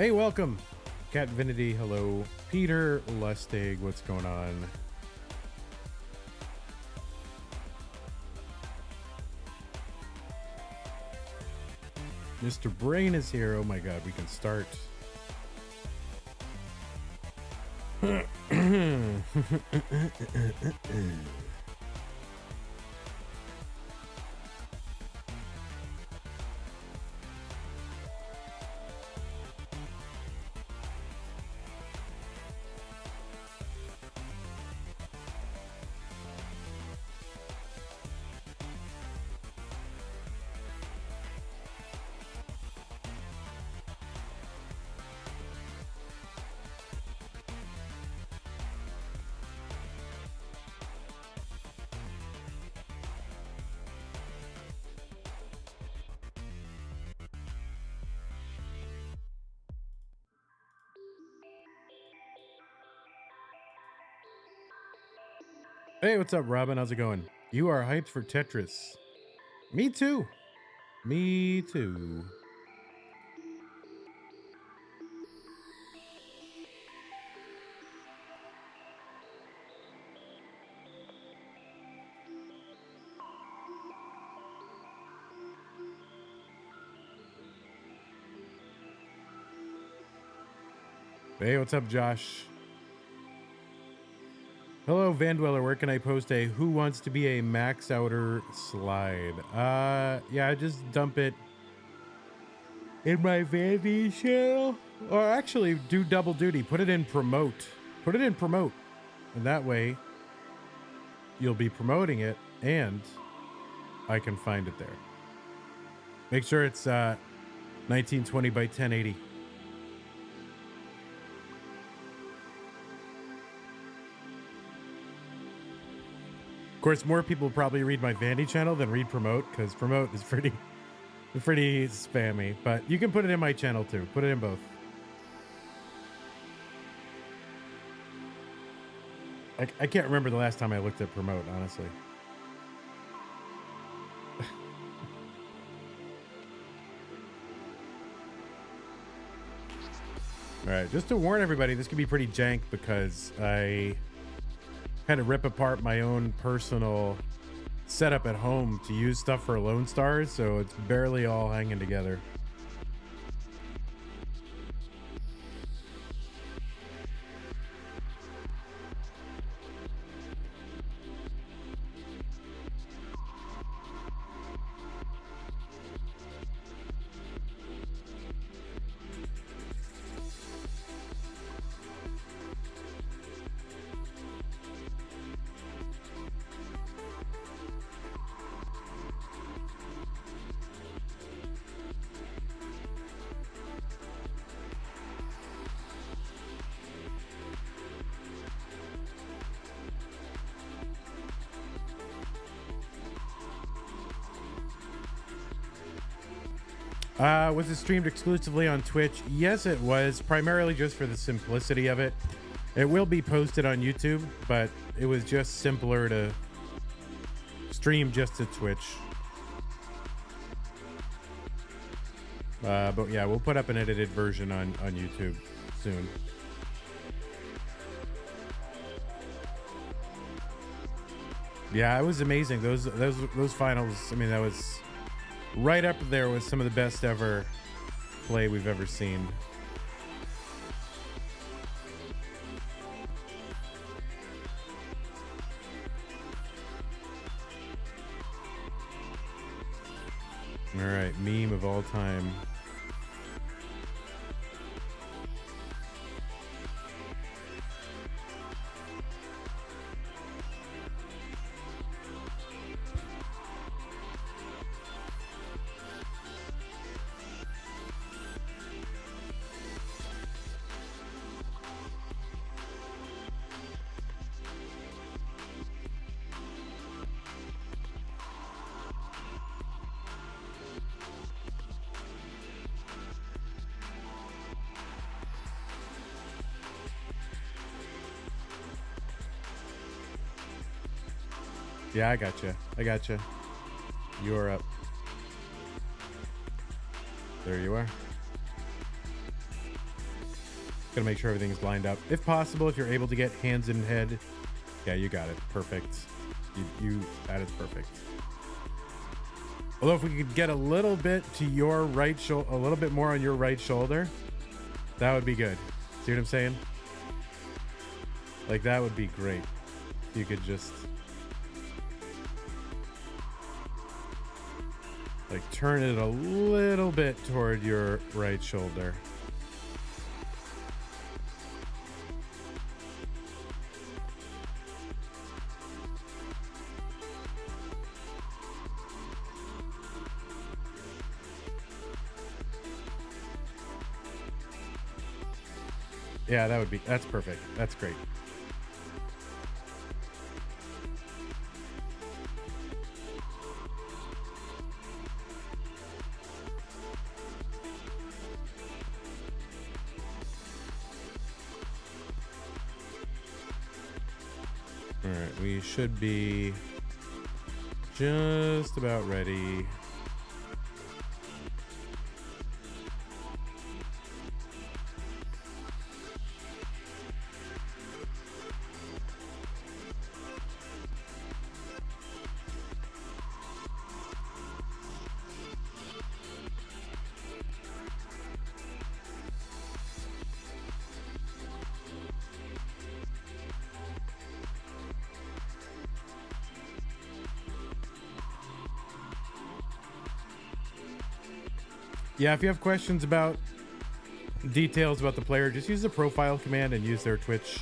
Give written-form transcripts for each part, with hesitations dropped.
Hey, welcome. Cat Vinity, hello. Peter Lustig, what's going on? Mr. Brain is here. Oh my god, we can start. Hey, what's up, Robin? How's it going? You are hyped for Tetris. Me too. Me too. Hey, what's up, Josh? Hello, Vandweller. Where can I post a Who Wants to Be a Max Outer slide? Yeah, just dump it in my Vandy channel. Or actually, do double duty. Put it in promote. Put it in promote. And that way, you'll be promoting it, and I can find it there. Make sure it's 1920 by 1080. Of course, more people probably read my Vandy channel than read promote, because promote is pretty spammy. But you can put it in my channel too. Put it in both. I can't remember the last time I looked at promote, honestly. All right, just to warn everybody, this could be pretty jank because I had to rip apart my own personal setup at home to use stuff for Lone Stars, so it's barely all hanging together. Was it streamed exclusively on Twitch? Yes, it was, primarily just for the simplicity of it. It will be posted on YouTube, but it was just simpler to stream just to Twitch. But yeah, we'll put up an edited version on YouTube soon. Yeah, it was amazing. Those finals, I mean, that was right up there with some of the best ever play we've ever seen. All right, meme of all time. Yeah, I gotcha. I gotcha. You're up. There you are. Gonna make sure everything's lined up. If possible, if you're able to get hands and head. Yeah, you got it. Perfect. That is perfect. Although if we could get a little bit to your right shoulder, a little bit more on your right shoulder, that would be good. See what I'm saying? Like, that would be great. If you could just like turn it a little bit toward your right shoulder. Yeah, that's perfect. That's great. All right, we should be just about ready. Yeah, if you have questions about details about the player, just use the profile command and use their Twitch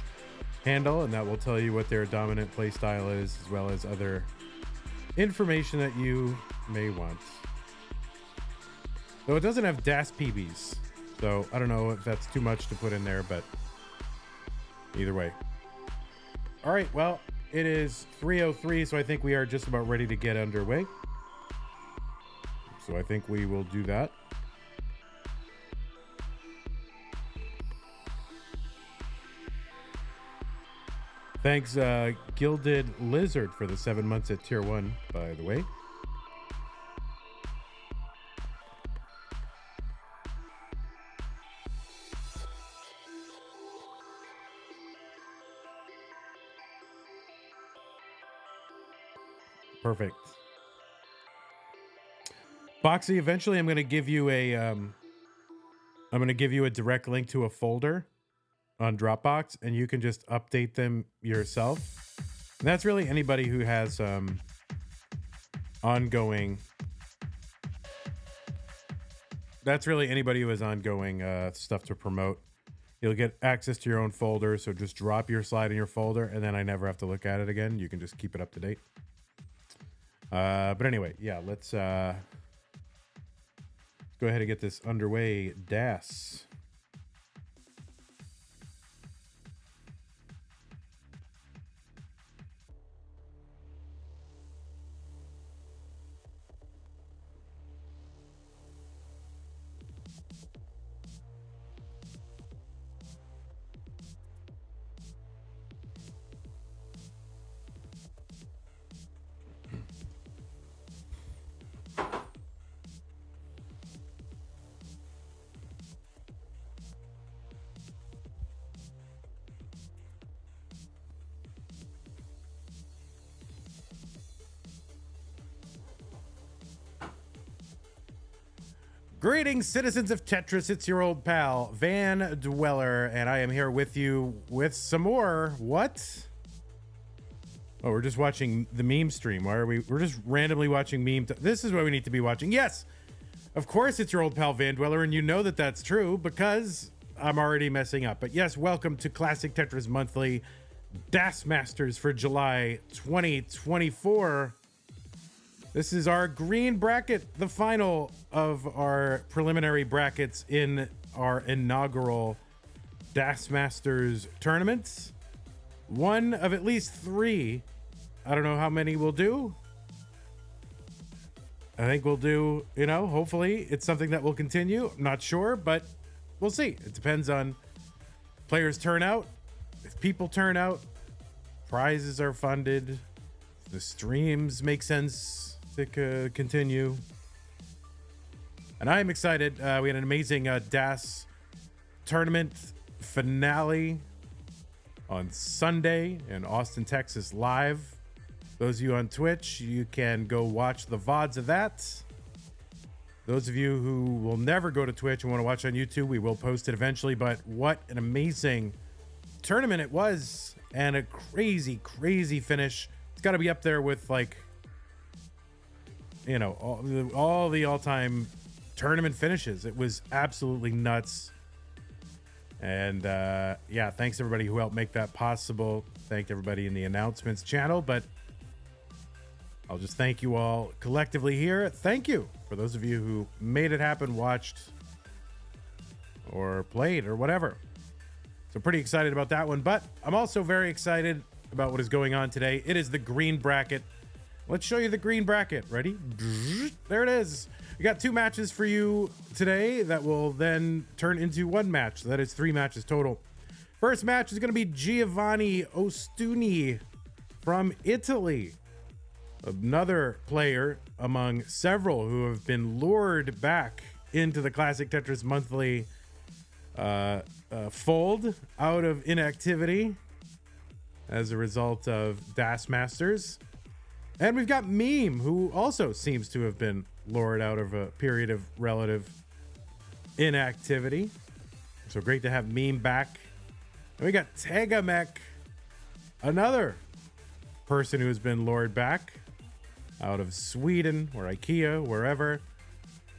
handle, and that will tell you what their dominant play style is, as well as other information that you may want. Though it doesn't have DAS PBs, so I don't know if that's too much to put in there, but either way. All right, well, it is 3:03, so I think we are just about ready to get underway. So I think we will do that. Thanks, Gilded Lizard, for the 7 months at Tier 1, by the way. Perfect. Boxy, eventually I'm going to give you a direct link to a folder on Dropbox, and you can just update them yourself. And that's really anybody who has ongoing stuff to promote. You'll get access to your own folder, so just drop your slide in your folder, and then I never have to look at it again. You can just keep it up to date. But anyway, yeah, let's go ahead and get this underway. DAS. Greetings, citizens of Tetris. It's your old pal, Van Dweller, and I am here with you with some more. What? Oh, we're just watching the meme stream. Why are we? We're just randomly watching meme. This is what we need to be watching. Yes, of course, it's your old pal, Van Dweller, and you know that that's true because I'm already messing up. But yes, welcome to Classic Tetris Monthly DAS Masters for July 2024. This is our green bracket, the final of our preliminary brackets in our inaugural DAS Masters tournaments. One of at least three. I don't know how many we'll do. I think we'll do, hopefully it's something that will continue. I'm not sure, but we'll see. It depends on players' turnout. If people turn out, prizes are funded, the streams make sense to continue. And I am excited. We had an amazing DAS tournament finale on Sunday in Austin, Texas live. Those of you on Twitch, you can go watch the VODs of that. Those of you who will never go to Twitch and want to watch on YouTube, we will post it eventually. But what an amazing tournament it was, and a crazy, crazy finish. It's got to be up there with, like, you know, all the all-time tournament finishes. It was absolutely nuts. And yeah, thanks everybody who helped make that possible. Thanked everybody in the announcements channel, but I'll just thank you all collectively here. Thank you for those of you who made it happen, watched or played or whatever. So pretty excited about that one, but I'm also very excited about what is going on today. It is the green bracket. Let's show you the green bracket. Ready? There it is. We got 2 matches for you today that will then turn into 1 match. So that is 3 matches total. First match is going to be Giovani Ostuni from Italy. Another player among several who have been lured back into the Classic Tetris Monthly fold out of inactivity as a result of DAS Masters. And we've got Meme, who also seems to have been lured out of a period of relative inactivity. So great to have Meme back. And we got TEGAMECH, another person who has been lured back out of Sweden or IKEA, wherever.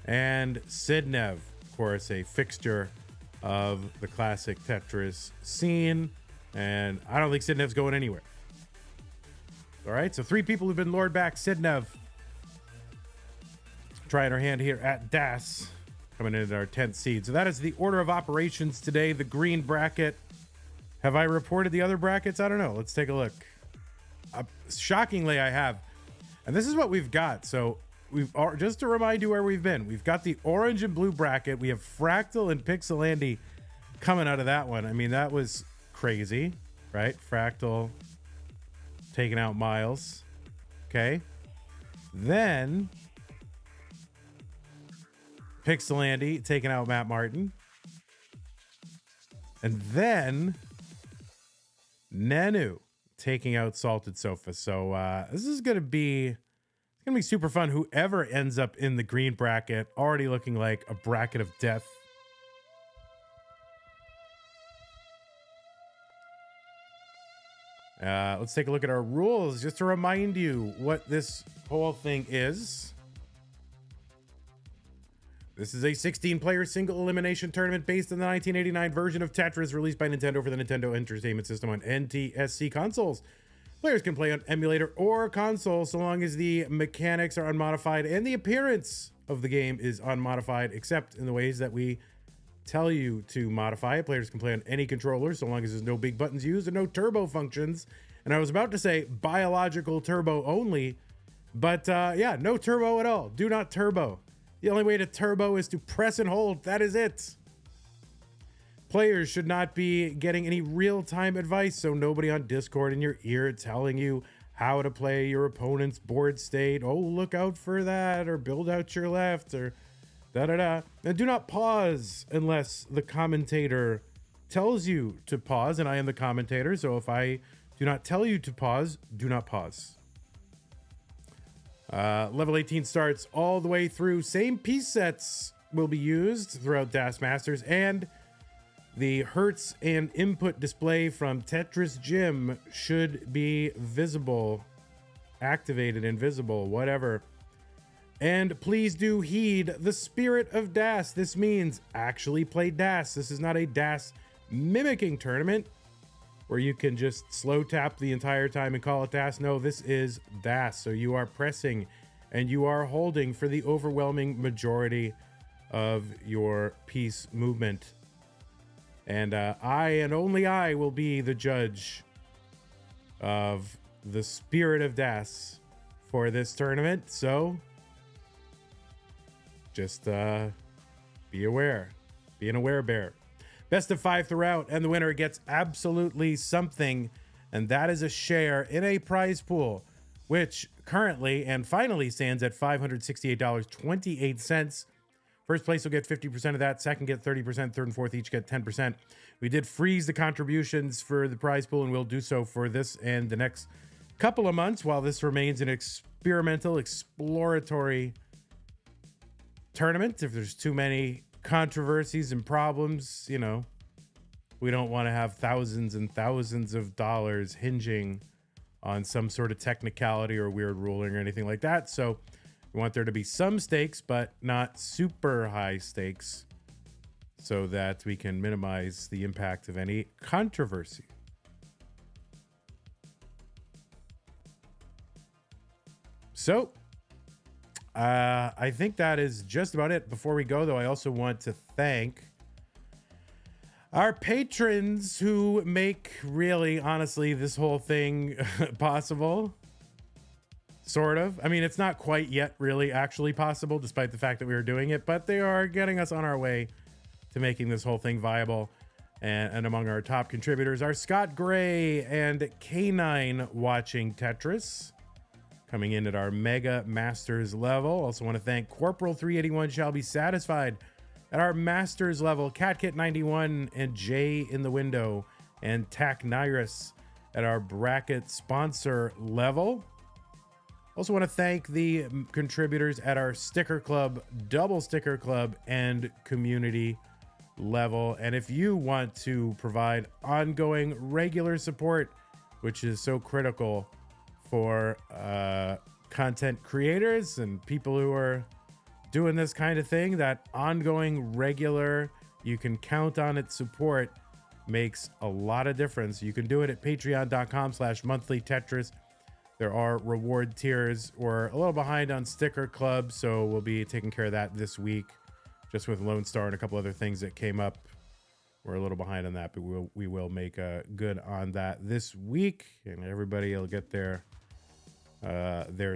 And Sidnev, of course, a fixture of the classic Tetris scene. And I don't think Sidnev's going anywhere. All right, so 3 people who've been lured back. Sidnev trying her hand here at DAS, coming in at our 10th seed. So that is the order of operations today. The green bracket. Have I reported the other brackets? I don't know. Let's take a look. Shockingly, I have. And this is what we've got. So we've, just to remind you where we've been, we've got the orange and blue bracket. We have Fractal and Pixelandy coming out of that one. I mean, that was crazy, right? Fractal taking out Miles. Okay. Then Pixelandy taking out Matt Martin. And then Nanu taking out Salted Sofa. So this is gonna be super fun. Whoever ends up in the green bracket, already looking like a bracket of death. Let's take a look at our rules just to remind you what this whole thing is. This is a 16-player single elimination tournament based on the 1989 version of Tetris released by Nintendo for the Nintendo Entertainment System on NTSC consoles. Players can play on emulator or console so long as the mechanics are unmodified and the appearance of the game is unmodified, except in the ways that we tell you to modify it. Players can play on any controller so long as there's no big buttons used and no turbo functions. And I was about to say biological turbo only, but yeah, no turbo at all. Do not turbo. The only way to turbo is to press and hold. That is it. Players should not be getting any real-time advice, so nobody on Discord in your ear telling you how to play your opponent's board state. Oh, look out for that, or build out your left, or da-da-da. And do not pause unless the commentator tells you to pause, and I am the commentator, so if I do not tell you to pause, do not pause. Level 18 starts all the way through. Same piece sets will be used throughout DAS Masters, and the hertz and input display from Tetris Gym should be visible, activated, invisible, whatever. And please do heed the spirit of DAS. This means actually play DAS. This is not a DAS mimicking tournament where you can just slow tap the entire time and call it DAS. No, this is DAS. So you are pressing and you are holding for the overwhelming majority of your piece movement. And I and only I will be the judge of the spirit of DAS for this tournament. So just be aware. Be an aware bear. Best of 5 throughout, and the winner gets absolutely something, and that is a share in a prize pool, which currently and finally stands at $568.28 First place will get 50% of that. Second get 30%. Third and fourth each get 10%. We did freeze the contributions for the prize pool, and we'll do so for this and the next couple of months while this remains an experimental, exploratory tournament. If there's too many controversies and problems, you know, we don't want to have thousands and thousands of dollars hinging on some sort of technicality or weird ruling or anything like that. So we want there to be some stakes, but not super high stakes, so that we can minimize the impact of any controversy. So I think that is just about it. Before we go, though, I also want to thank our patrons who make, really, honestly, this whole thing possible. Sort of. I mean, it's not quite yet really actually possible, despite the fact that we are doing it, but they are getting us on our way to making this whole thing viable. And among our top contributors are Scott Gray and K9 watching Tetris, coming in at our Mega Masters level. Also want to thank Corporal 381 shall be satisfied at our Masters level, CatKit 91 and Jay in the window, and Taknirus at our bracket sponsor level. Also want to thank the contributors at our Sticker Club, Double Sticker Club, and Community level. And if you want to provide ongoing regular support, which is so critical for content creators and people who are doing this kind of thing, that ongoing, regular, you can count on it support makes a lot of difference. You can do it at patreon.com/monthly Tetris. There are reward tiers. We're a little behind on Sticker Club, so we'll be taking care of that this week, just with Lone Star and a couple other things that came up. We're a little behind on that, but we will make good on that this week, and everybody will get their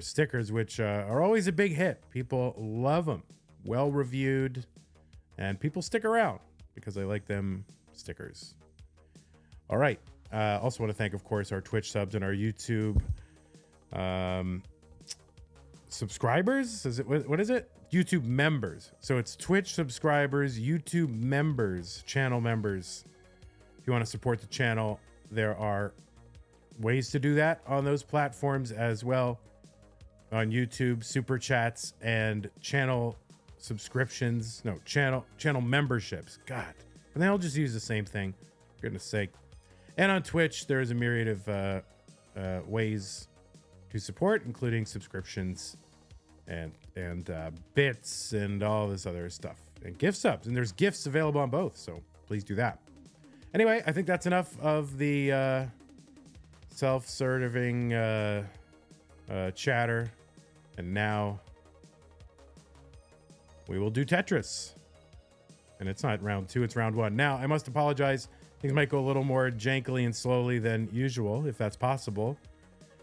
stickers, which are always a big hit. People love them, well reviewed, and people stick around because they like them stickers. All right. Also want to thank, of course, our Twitch subs and our YouTube subscribers. What is it? YouTube members. So it's Twitch subscribers, YouTube members, channel members. If you want to support the channel, there are ways to do that on those platforms as well. On YouTube, super chats and channel subscriptions. No, channel memberships. God. And they all just use the same thing. For goodness sake. And on Twitch, there's a myriad of ways to support, including subscriptions and bits and all this other stuff, and gift subs. And there's gifts available on both, so please do that. Anyway, I think that's enough of the self-serving chatter, and now we will do Tetris. And it's not round 2, it's round 1. Now, I must apologize. Things might go a little more jankily and slowly than usual, if that's possible,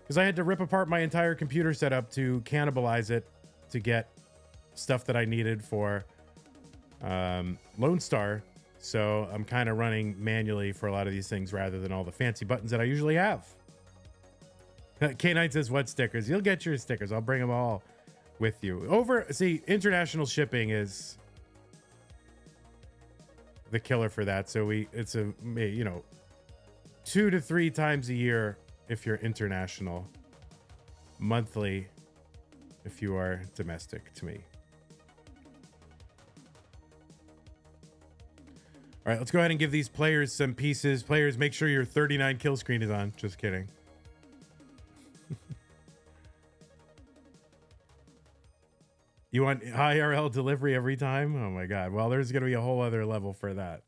because I had to rip apart my entire computer setup to cannibalize it to get stuff that I needed for Lone Star. So I'm kind of running manually for a lot of these things rather than all the fancy buttons that I usually have. K9 says, what stickers? You'll get your stickers. I'll bring them all with you. See, international shipping is the killer for that. So it's 2 to 3 times a year if you're international, monthly if you are domestic to me. All right, let's go ahead and give these players some pieces. Players, make sure your 39 kill screen is on. Just kidding. You want IRL delivery every time? Oh my God. Well, there's going to be a whole other level for that.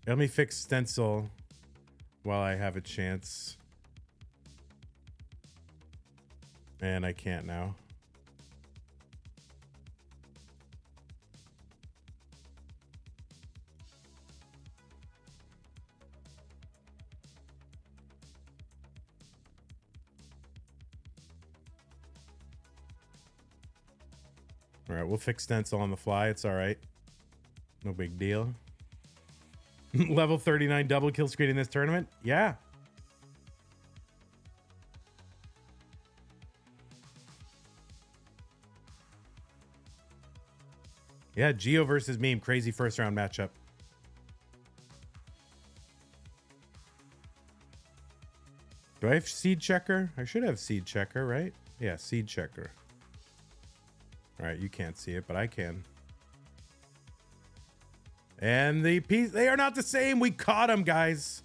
Let me fix stencil while I have a chance. And I can't now. All right, we'll fix stencil on the fly. It's all right. No big deal. Level 39 double kill screen in this tournament? Yeah. Yeah, Geo versus Meme. Crazy first round matchup. Do I have seed checker? I should have seed checker, right? Yeah, seed checker. All right, you can't see it, but I can. And the piece, they are not the same. We caught them, guys.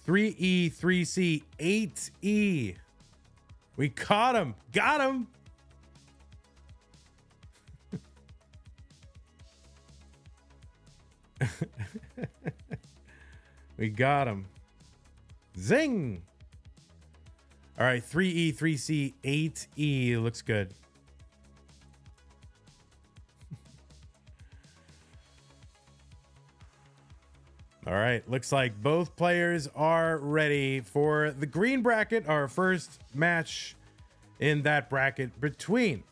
Three E, 3C, 8E. We caught him. Got him. We got him. Zing. All right, 3E, 3C, 8E. Looks good. All right, looks like both players are ready for the green bracket, our first match in that bracket between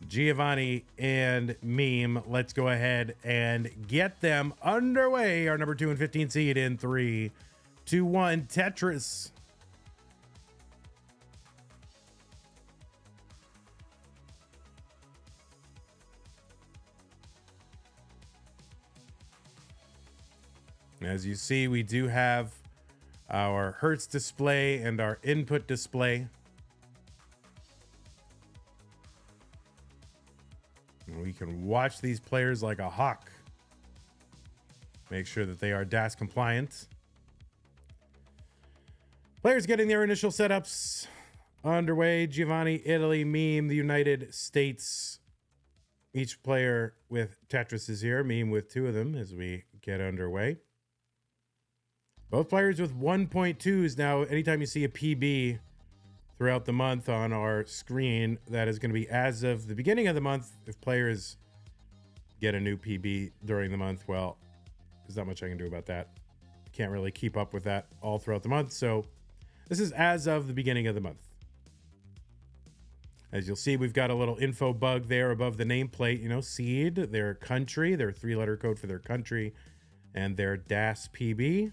Giovanni and Meme. Let's go ahead and get them underway. Our number 2 and 15 seed in 3, 2, 1, Tetris. As you see, we do have our Hertz display and our input display. And we can watch these players like a hawk. Make sure that they are DAS compliant. Players getting their initial setups underway. Giovanni, Italy, Meme, the United States. Each player with Tetris is here. Meme with 2 of them as we get underway. Both players with 1.2s. Now, anytime you see a PB throughout the month on our screen, that is going to be as of the beginning of the month. If players get a new PB during the month, well, there's not much I can do about that. Can't really keep up with that all throughout the month. So this is as of the beginning of the month. As you'll see, we've got a little info bug there above the nameplate. You know, seed, their country, their 3-letter code for their country, and their DAS PB.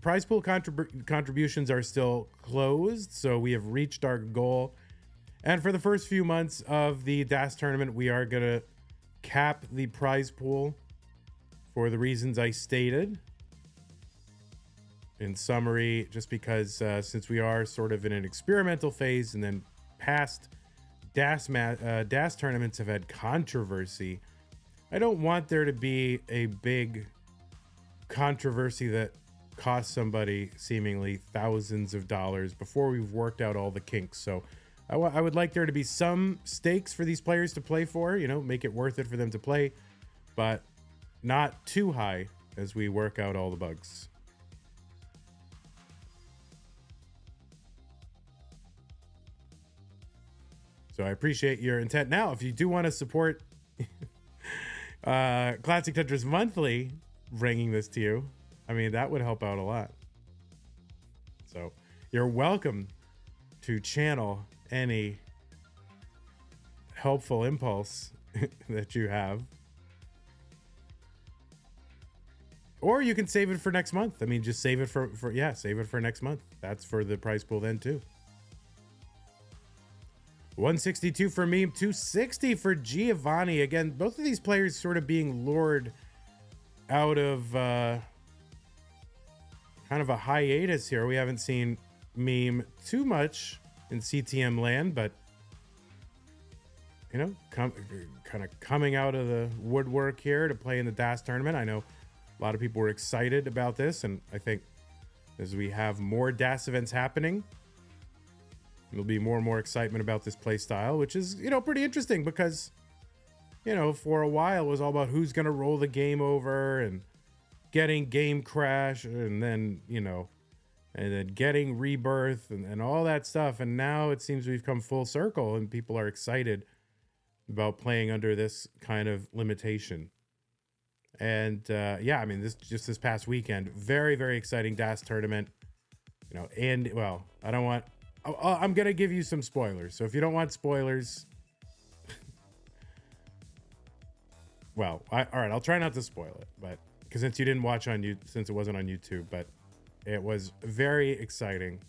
Prize pool contributions are still closed, so we have reached our goal. And for the first few months of the DAS tournament, we are going to cap the prize pool for the reasons I stated. In summary, just because since we are sort of in an experimental phase, and then past DAS tournaments have had controversy, I don't want there to be a big controversy that costs somebody seemingly thousands of dollars before we've worked out all the kinks. So I would like there to be some stakes for these players to play for, you know, make it worth it for them to play, but not too high as we work out all the bugs. So I appreciate your intent. Now, if you do want to support Classic Tetris Monthly, bringing this to you, I mean, that would help out a lot. So you're welcome to channel any helpful impulse that you have, or you can save it for next month. I mean, just save it for save it for next month. That's for the prize pool then too. 162 for Meme, 260 for Giovani. Again, both of these players sort of being lured out of kind of a hiatus here. We haven't seen Meme too much in CTM land, but you know, kind of coming out of the woodwork here to play in the DAS tournament. I know a lot of people were excited about this, and I think as we have more DAS events happening, there'll be more and more excitement about this play style, which is, you know, pretty interesting because, you know, for a while it was all about who's going to roll the game over and getting game crash and then, you know, and then getting rebirth and all that stuff. And now it seems we've come full circle and people are excited about playing under this kind of limitation. And yeah, I mean, this past weekend, very, very exciting DAS tournament, you know, and well, I'm going to give you some spoilers. So if you don't want spoilers, well, all right, I'll try not to spoil it, but because since you didn't watch since it wasn't on YouTube, but it was very exciting.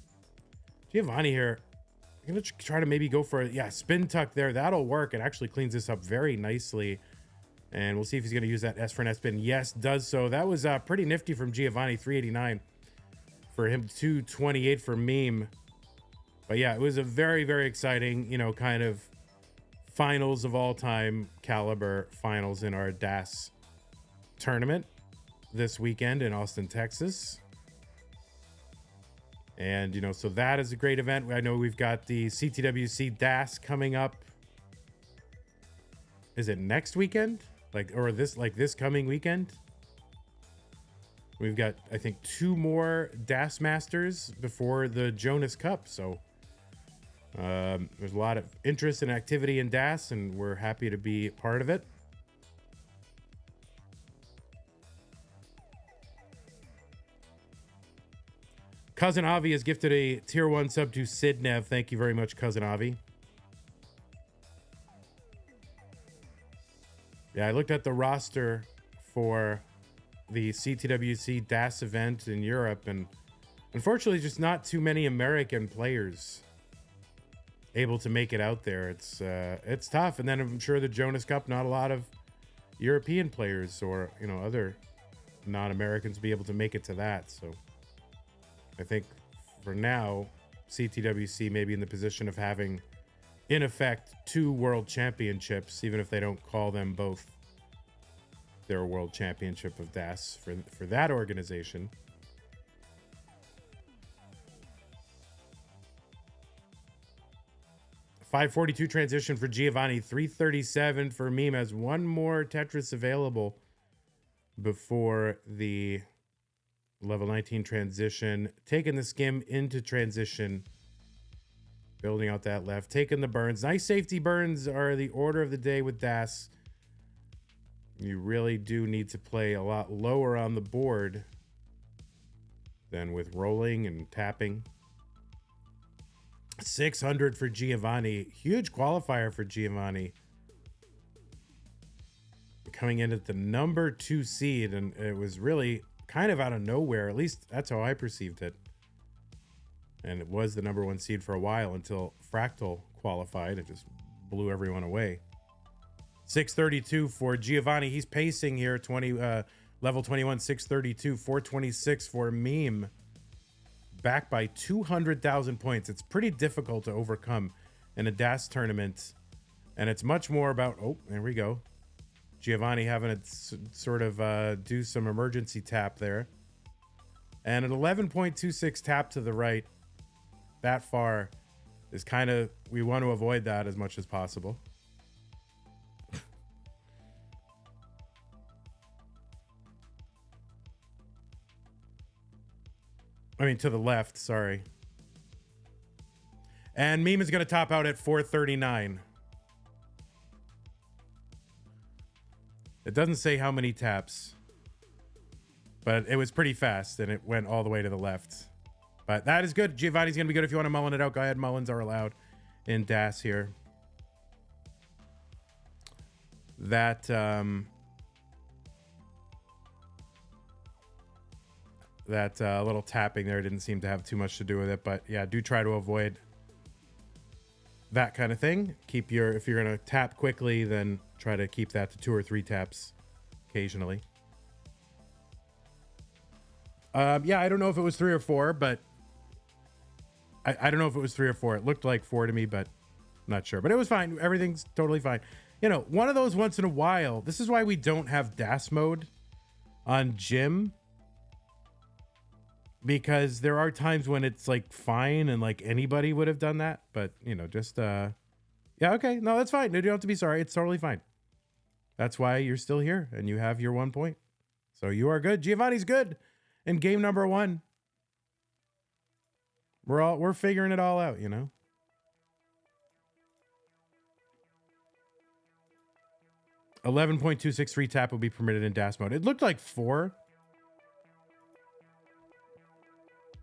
Giovani here. I'm going to try to maybe go for a spin tuck there. That'll work. It actually cleans this up very nicely. And we'll see if he's going to use that S for an S spin. Yes, does so. That was pretty nifty from Giovani, 389 for him, 228 for Meme. But yeah, it was a very, very exciting, you know, kind of finals of all time caliber finals in our DAS tournament this weekend in Austin, Texas. And, you know, so that is a great event. I know we've got the CTWC DAS coming up. Is it next weekend? This coming weekend? We've got, I think, 2 more DAS Masters before the Jonas Cup. So there's a lot of interest and activity in DAS, and we're happy to be part of it. Cousin Avi has gifted a tier 1 sub to Sidnev. Thank you very much, Cousin Avi. Yeah, I looked at the roster for the CTWC DAS event in Europe, and unfortunately just not too many American players able to make it out there. It's tough. And then I'm sure the Jonas Cup, not a lot of European players or, you know, other non-Americans be able to make it to that. So I think for now, CTWC may be in the position of having, in effect, 2 world championships, even if they don't call them both their world championship of DAS for that organization. $542 transition for Giovanni, $337 for Meme. Has 1 more Tetris available before the level 19 transition. Taking the skim into transition. Building out that left. Taking the burns. Nice safety burns are the order of the day with DAS. You really do need to play a lot lower on the board than with rolling and tapping. 600 for Giovanni. Huge qualifier for Giovanni. Coming in at the number 2 seed, and it was really kind of out of nowhere. At least that's how I perceived it. And it was the number 1 seed for a while until Fractal qualified. It just blew everyone away. 632 for Giovanni. He's pacing here. Level 21, 632. 426 for Meme. Back by 200,000 points. It's pretty difficult to overcome in a DAS tournament. And it's much more about... Oh, there we go. Giovanni having it sort of do some emergency tap there. And an 11.26 tap to the right. That far is kind of... We want to avoid that as much as possible. I mean, to the left, sorry. And Meme is going to top out at 439. It doesn't say how many taps, but it was pretty fast, and it went all the way to the left. But that is good. Giovanni's going to be good if you want to mullen it out. Go ahead. Mullins are allowed in DAS here. That... That little tapping there didn't seem to have too much to do with it, but yeah, do try to avoid that kind of thing. If you're going to tap quickly, then try to keep that to 2 or 3 taps occasionally. Yeah, I don't know if it was 3 or 4, but I don't know if it was 3 or 4. It looked like 4 to me, but I'm not sure. But it was fine. Everything's totally fine. You know, one of those once in a while. This is why we don't have DAS mode on Gym. Because there are times when it's like fine and like anybody would have done that. But, you know, just, yeah, okay. No, that's fine. You don't have to be sorry. It's totally fine. That's why you're still here and you have your 1 point. So you are good. Giovanni's good in game number 1. We're figuring it all out, you know. $11.26 free tap will be permitted in DAS mode. It looked like 4.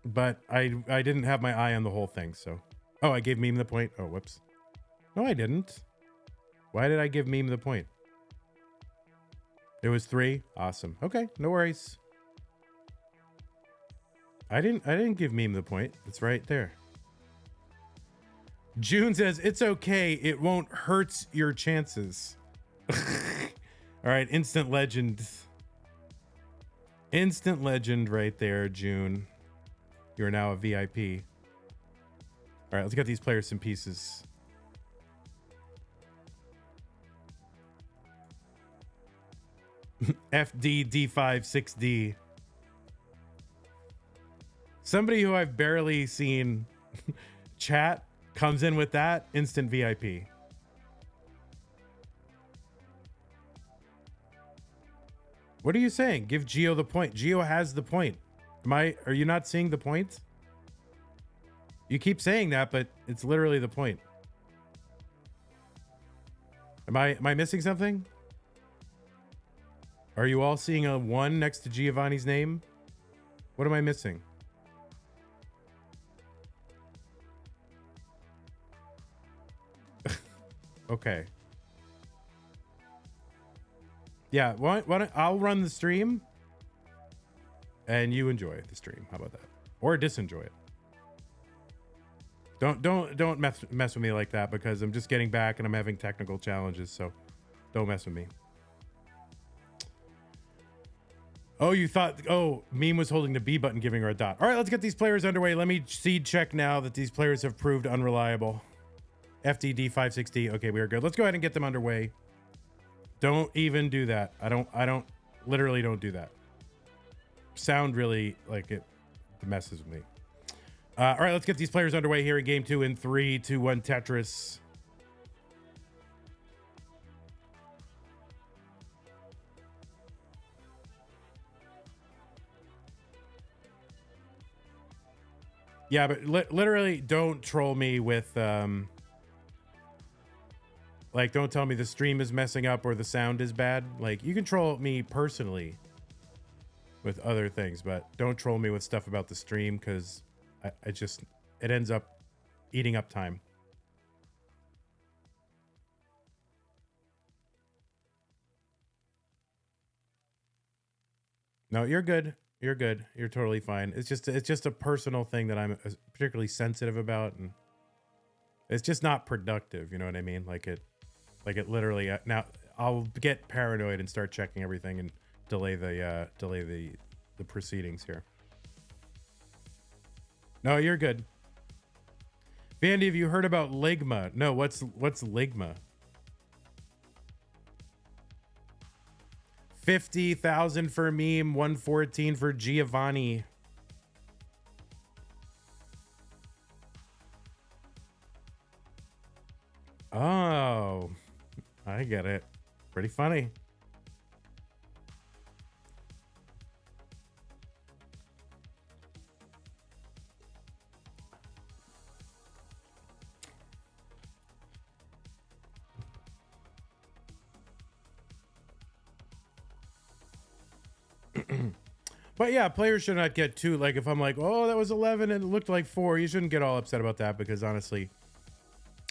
But I didn't have my eye on the whole thing, so... Oh, I gave Meme the point? Oh, whoops. No, I didn't. Why did I give Meme the point? It was 3? Awesome. Okay, no worries. I didn't give meme the point. It's right there. June says it's okay. It won't hurt your chances. All right, instant legend. Instant legend right there, June. You are now a VIP. All right, let's get these players some pieces. FD, D5, 6D. Somebody who I've barely seen chat comes in with that, instant VIP. What are you saying? Give Gio the point. Gio has the point. Are you not seeing the point? You keep saying that, but it's literally the point. Am I missing something? Are you all seeing a 1 next to Giovanni's name? What am I missing? Okay. Yeah, why don't I'll run the stream and you enjoy the stream. How about that? Or disenjoy it. Don't mess with me like that, because I'm just getting back and I'm having technical challenges, so don't mess with me. Oh, you thought, oh, Meme was holding the B button, giving her a dot. All right, let's get these players underway. Let me seed check now that these players have proved unreliable. FDD 560. Okay, we are good. Let's go ahead and get them underway. Don't even do that. I don't literally don't do that. Sound really like it messes with me. All right, let's get these players underway here in game 2 in 3, 2, 1 Tetris. Yeah, but literally don't troll me with like, don't tell me the stream is messing up or the sound is bad. Like, you can troll me personally with other things, but don't troll me with stuff about the stream, because I just, it ends up eating up time. No, you're good. You're good. You're totally fine. It's just a personal thing that I'm particularly sensitive about, and it's just not productive. You know what I mean? Like it literally. Now I'll get paranoid and start checking everything and delay the proceedings here. No, you're good. Vandy, have you heard about Ligma? No, what's Ligma? 50,000 for Meme, 114 for Giovani. Oh, I get it. Pretty funny. But yeah, players should not get too, like, if I'm like, oh, that was 11 and it looked like 4, you shouldn't get all upset about that, because honestly,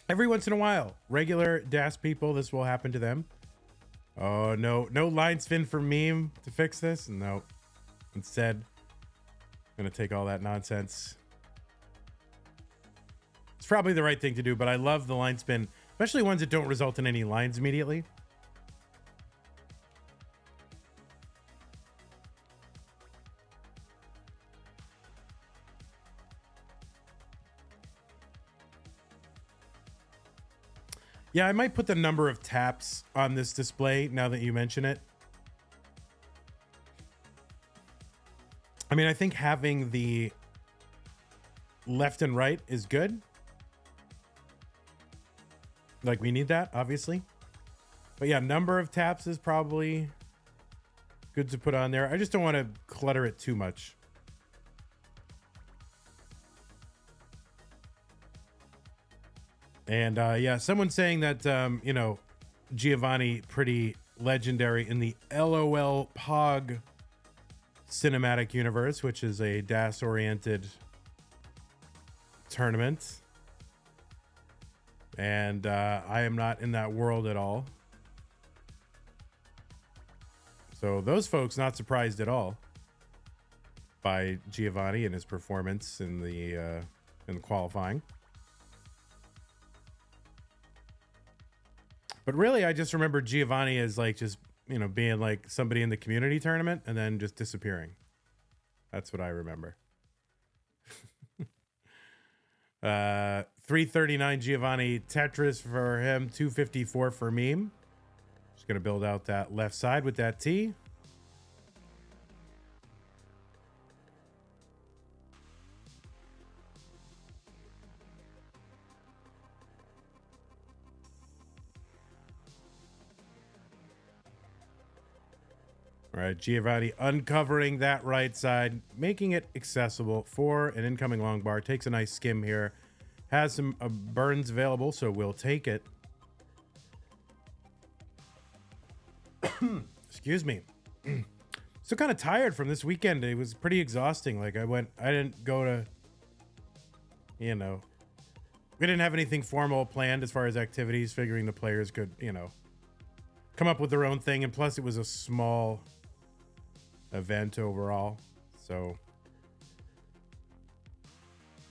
every once in a while, regular DAS people, this will happen to them. Oh, no line spin for Meme to fix this? No. Instead, I'm going to take all that nonsense. It's probably the right thing to do, but I love the line spin, especially ones that don't result in any lines immediately. Yeah, I might put the number of taps on this display now that you mention it. I mean, I think having the left and right is good. Like, we need that, obviously. But yeah, number of taps is probably good to put on there. I just don't want to clutter it too much. And yeah, someone saying that, you know, Giovanni pretty legendary in the LOL Pog cinematic universe, which is a DAS oriented tournament. And I am not in that world at all. So those folks not surprised at all. by Giovani and his performance in the qualifying. But really, I just remember Giovani as like just, you know, being like somebody in the community tournament and then just disappearing. That's what I remember. 339 Giovani Tetris for him, 254 for Meme. Just gonna build out that left side with that T. All right, Giovanni uncovering that right side, making it accessible for an incoming long bar. Takes a nice skim here. Has some burns available, so we'll take it. Excuse me. Still kind of tired from this weekend. It was pretty exhausting. Like I didn't go to, you know, we didn't have anything formal planned as far as activities, figuring the players could, you know, come up with their own thing. And plus it was a small event overall, so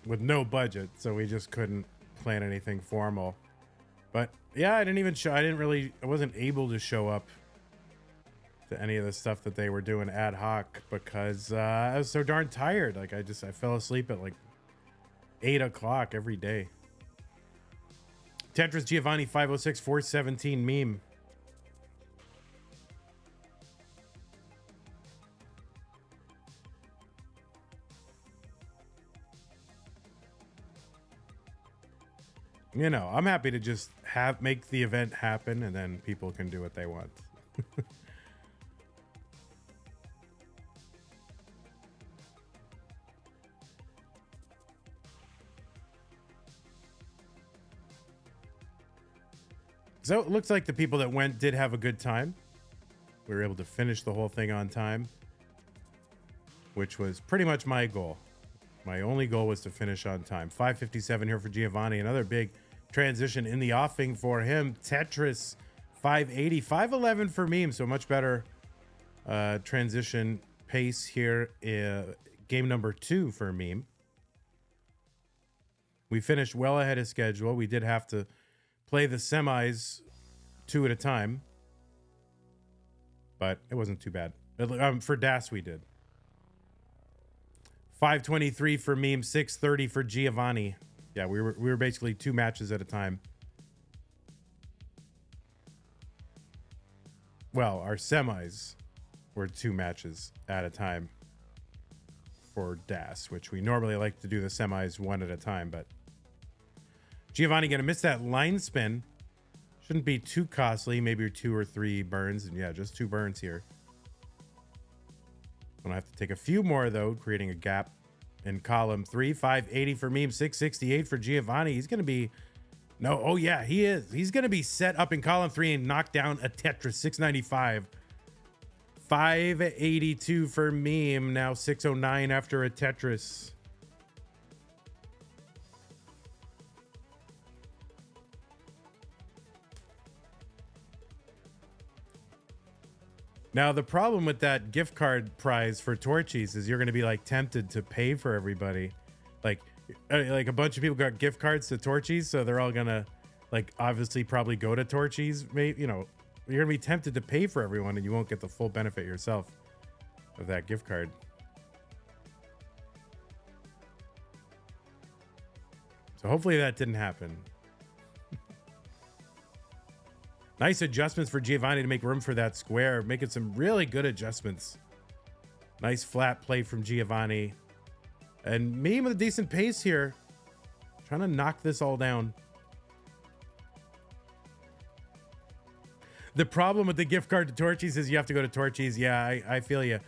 with no budget, so we just couldn't plan anything formal. But yeah, I wasn't able to show up to any of the stuff that they were doing ad hoc because I was so darn tired. Like I fell asleep at like 8 o'clock every day. Tetris Giovanni 506 417 meme. You know, I'm happy to just make the event happen and then people can do what they want. So it looks like the people that went did have a good time. We were able to finish the whole thing on time, which was pretty much my goal. My only goal was to finish on time. 5:57 here for Giovanni. Another big transition in the offing for him. Tetris 580, 511 for Meme. So much better transition pace here. Game number 2 for Meme. We finished well ahead of schedule. We did have to play the semis 2 at a time, but it wasn't too bad. For Das, we did. 523 for Meme, 630 for Giovanni. Yeah, we were basically 2 matches at a time. Well, our semis were 2 matches at a time for Das, which we normally like to do the semis 1 at a time, but Giovanni gonna miss that line spin. Shouldn't be too costly, maybe 2 or 3 burns, and yeah, just 2 burns here. Gonna have to take a few more though, creating a gap in column 3. 580 for Meme, 668 for Giovanni. He's gonna be oh yeah, he is. He's gonna be set up in column 3 and knock down a Tetris. 695. 582 for Meme. Now 609 after a Tetris. Now, the problem with that gift card prize for Torchies is you're going to be like tempted to pay for everybody. Like a bunch of people got gift cards to Torchies, so they're all going to like obviously probably go to Torchies. Maybe, you know, you're going to be tempted to pay for everyone and you won't get the full benefit yourself of that gift card. So hopefully that didn't happen. Nice adjustments for Giovanni to make room for that square. Making some really good adjustments. Nice flat play from Giovanni. And Meme with a decent pace here. Trying to knock this all down. The problem with the gift card to Torchies is you have to go to Torchies. Yeah, I feel you.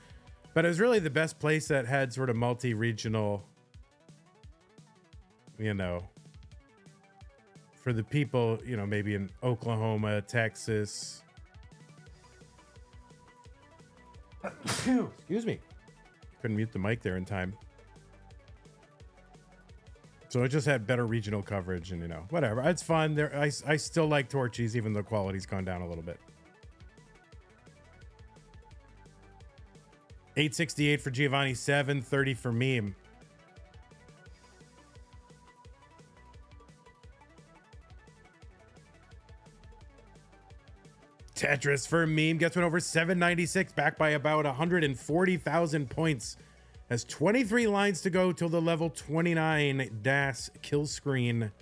But it was really the best place that had sort of multi-regional, you know, for the people, you know, maybe in Oklahoma, Texas. Excuse me. Couldn't mute the mic there in time. So it just had better regional coverage and, you know, whatever. It's fun. I still like Torchies, even though quality's gone down a little bit. 868 for Giovani, 730 for Meme. Tetris for Meme gets one over 796, back by about 140,000 points. Has 23 lines to go till the level 29 DAS kill screen.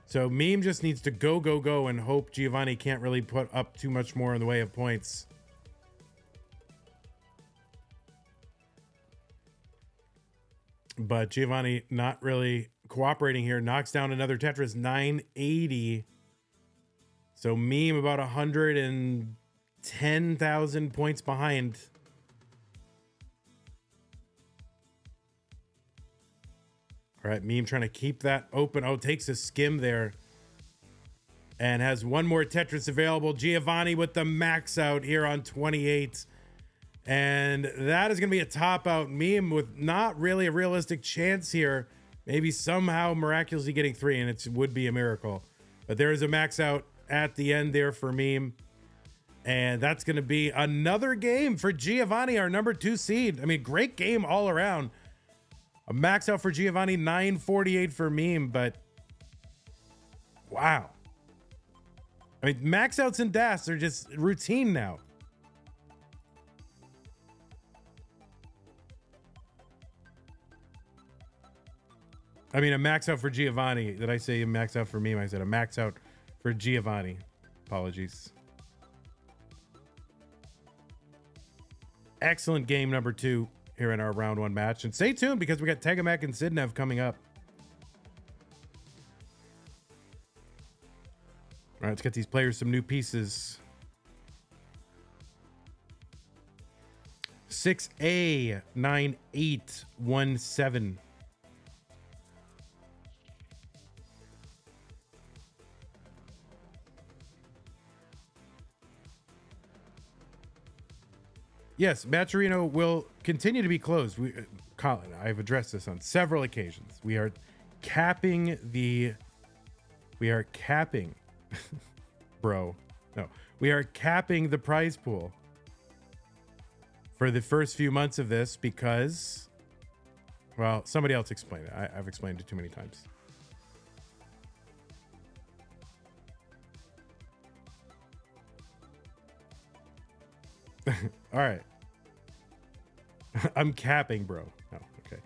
So Meme just needs to go, and hope Giovani can't really put up too much more in the way of points. But Giovani not really cooperating here. Knocks down another Tetris, 980. So Meme about 110,000 points behind. All right, Meme trying to keep that open. Oh, takes a skim there. And has one more Tetris available. Giovani with the max out here on 28. And that is going to be a top out. Meme with not really a realistic chance here. Maybe somehow miraculously getting 3, and it would be a miracle. But there is a max out at the end there for Meme. And that's going to be another game for Giovani, our number 2 seed. I mean, great game all around. A max out for Giovani, 948 for Meme, but wow. I mean, max outs and DAS are just routine now. I mean, a max out for Giovani. Did I say a max out for Meme? I said a max out for Giovani. Apologies. Excellent game number 2 here in our round 1 match. And stay tuned because we got TEGAMECH and Sidnev coming up. All right, let's get these players some new pieces. 6A9817. Yes, Maturino will continue to be closed. Colin, I've addressed this on several occasions. We are capping bro. No, we are capping the prize pool for the first few months of this because, well, somebody else explain it. I've explained it too many times. All right. I'm capping, bro. Oh, okay.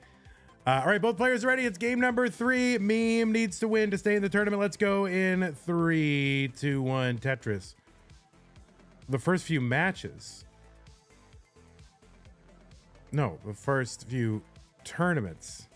All right, both players ready. It's game number 3. Meme needs to win to stay in the tournament. Let's go in 3, 2, 1. Tetris. The first few matches. No, the first few tournaments.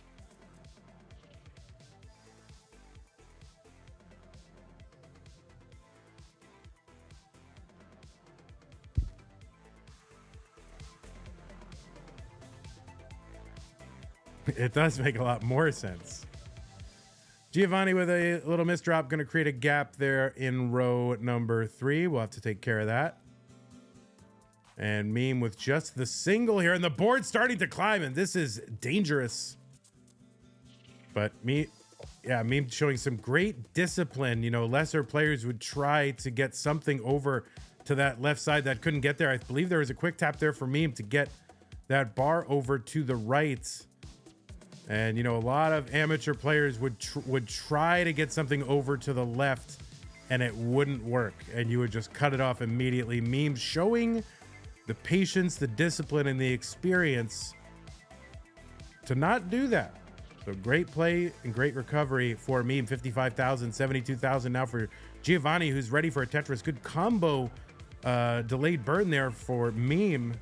It does make a lot more sense. Giovani with a little misdrop, going to create a gap there in row number 3. We'll have to take care of that. And Meme with just the single here, and the board starting to climb, and this is dangerous. But Meme showing some great discipline. You know, lesser players would try to get something over to that left side that couldn't get there. I believe there was a quick tap there for Meme to get that bar over to the right. And, you know, a lot of amateur players would try to get something over to the left, and it wouldn't work. And you would just cut it off immediately. Meme showing the patience, the discipline, and the experience to not do that. So great play and great recovery for Meme. 55,000, 72,000 now for Giovani, who's ready for a Tetris. Good combo delayed burn there for Meme.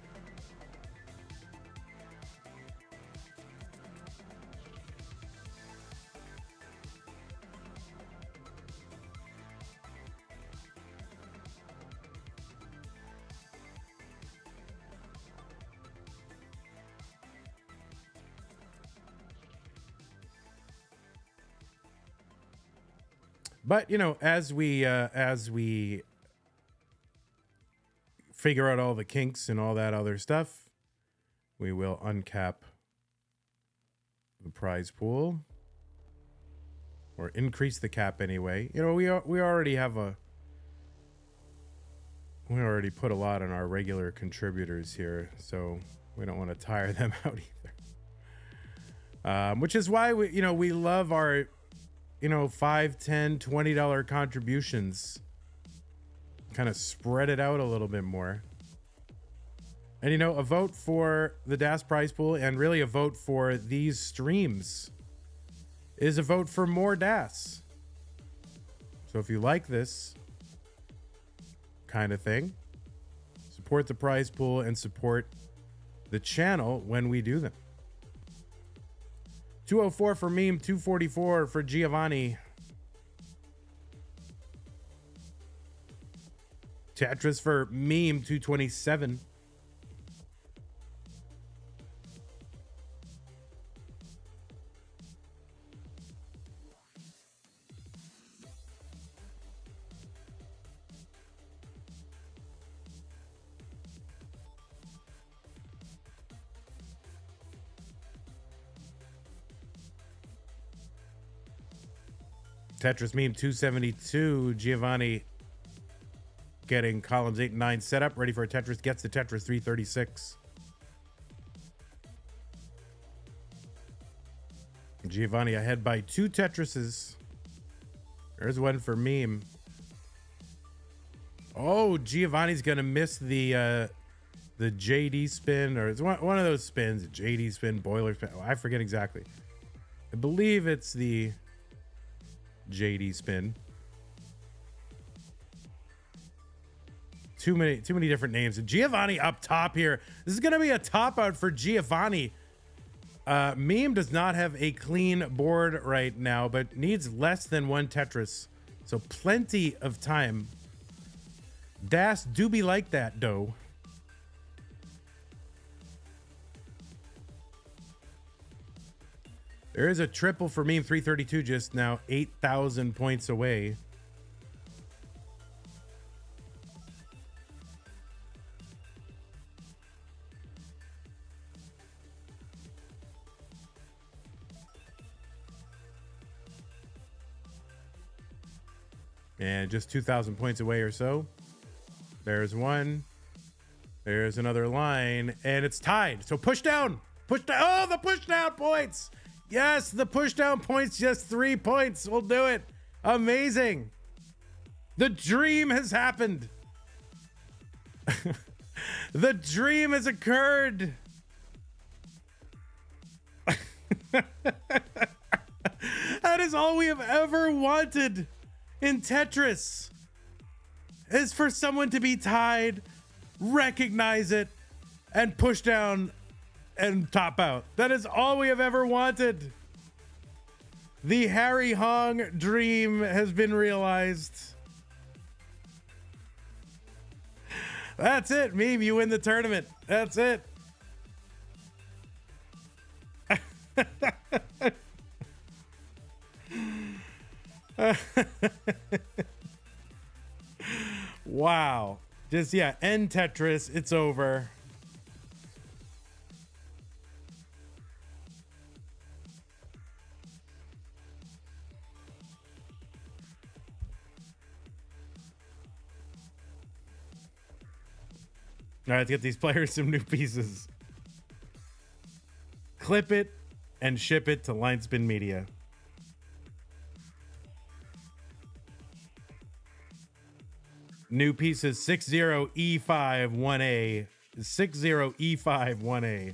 But, you know, as we figure out all the kinks and all that other stuff, we will uncap the prize pool or increase the cap anyway. You know, we already put a lot on our regular contributors here, so We don't want to tire them out either. Which is why we love our, $5, $10, $20 contributions. Kind of spread it out a little bit more. And a vote for the DAS prize pool and really a vote for these streams is a vote for more DAS. So if you like this kind of thing, support the prize pool and support the channel when we do them. 204 for Meme, 244 for Giovani. Tetris for Meme, 227. Tetris Meme 272. Giovanni getting columns 8 and 9 set up, ready for a Tetris. Gets the Tetris 336. Giovanni ahead by 2 Tetrises. There's one for Meme. Oh, Giovanni's gonna miss the JD spin, or it's one of those spins. JD spin, boiler spin. Oh, I forget exactly. I believe it's the JD spin. Too many different names. Giovanni up top here. This is gonna be a top out for Giovanni. Meme does not have a clean board right now, but needs less than 1 Tetris, so plenty of time. Das do be like that though. There is a triple for Meme 332 just now, 8,000 points away. And just 2,000 points away or so. There's one. There's another line, and it's tied. So push down. Push down. Oh, the push down points. Yes, the push down points, just 3 points. We'll do it. Amazing. The dream has happened. The dream has occurred. That is all we have ever wanted in Tetris, is for someone to be tied, recognize it, and push down and top out. That is all we have ever wanted. The Harry Hong dream has been realized. That's it, Meme. You win the tournament. That's it. Wow. Just, yeah, end Tetris. It's over. All right, let's get these players some new pieces. Clip it and ship it to Linespin Media. New pieces 60E51A. 60E51A.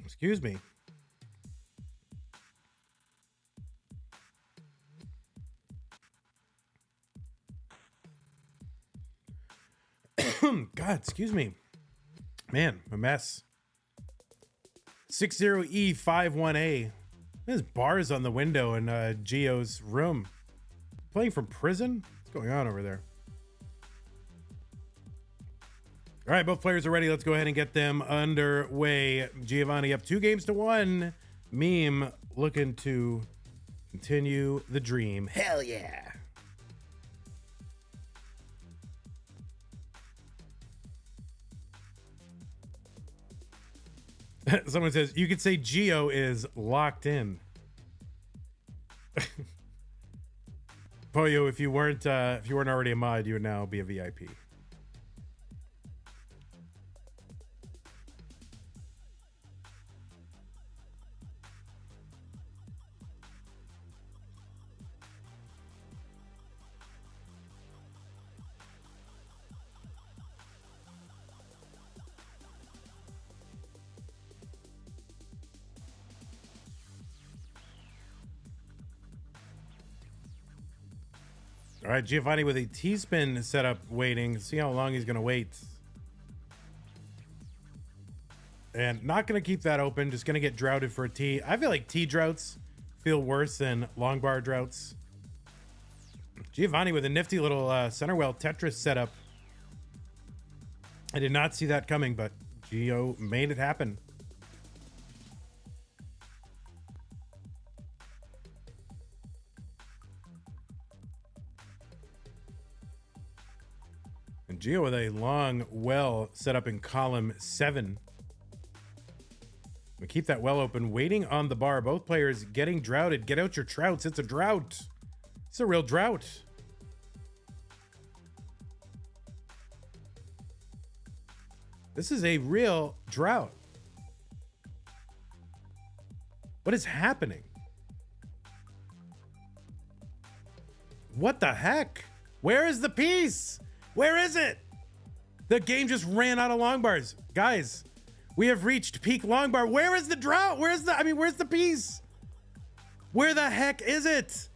Excuse me. God, excuse me. Man, a mess. 60E51A. There's bars on the window in Gio's room. Playing from prison? What's going on over there? All right, both players are ready. Let's go ahead and get them underway. Giovanni up 2-1. Meme looking to continue the dream. Hell yeah. Someone says you could say Geo is locked in. Poyo, if you weren't already a mod, you would now be a VIP. All right, Giovanni with a T-spin setup waiting. See how long he's going to wait. And not going to keep that open. Just going to get droughted for a T. I feel like T droughts feel worse than long bar droughts. Giovanni with a nifty little center well Tetris setup. I did not see that coming, but Gio made it happen. And Gio with a long well set up in column 7. We keep that well open, waiting on the bar. Both players getting droughted. Get out your trouts. It's a drought. It's a real drought. This is a real drought. What is happening? What the heck? Where is the piece? Where is it? The game just ran out of long bars. Guys, we have reached peak long bar. Where is the drought? Where's the piece? Where the heck is it?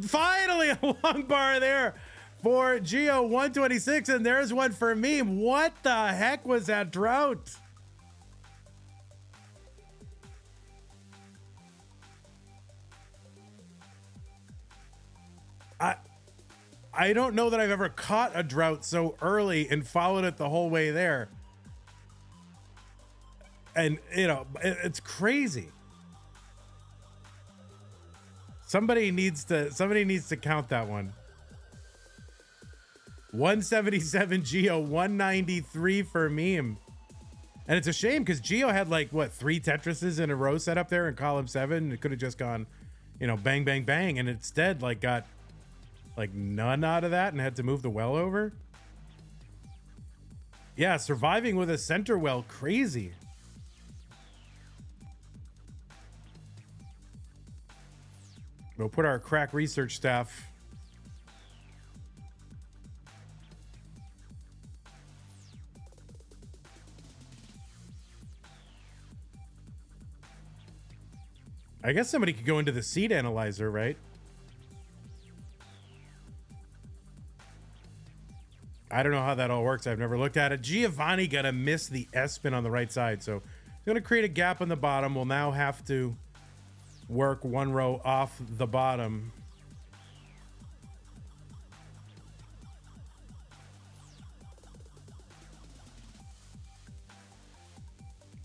Finally a long bar there for Geo 126, and there's one for me. What the heck was that drought? I don't know that I've ever caught a drought so early and followed it the whole way there. And, you know, it's crazy. Somebody needs to count that one. 177 Geo, 193 for meme. And it's a shame because Geo had like, what, 3 Tetrises in a row set up there in column 7. It could have just gone, you know, bang, bang, bang. And instead, like, got like none out of that and had to move the well over. Yeah, surviving with a center well, crazy. We'll put our crack research staff. I guess somebody could go into the seed analyzer, right? I don't know how that all works. I've never looked at it. Giovani got to miss the S spin on the right side. So it's going to create a gap on the bottom. We'll now have to work one row off the bottom.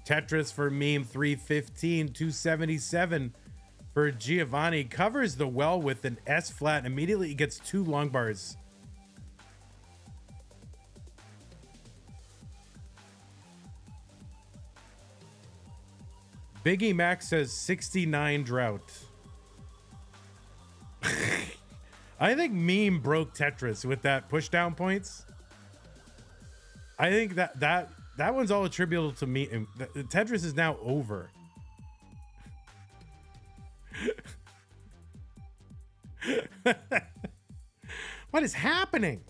Tetris for meme 315, 277 for Giovanni. Covers the well with an S flat and immediately gets 2 long bars. Biggie Mac says 69 drought. I think meme broke Tetris with that push down points. I think that one's all attributable to me. Tetris is now over. What is happening?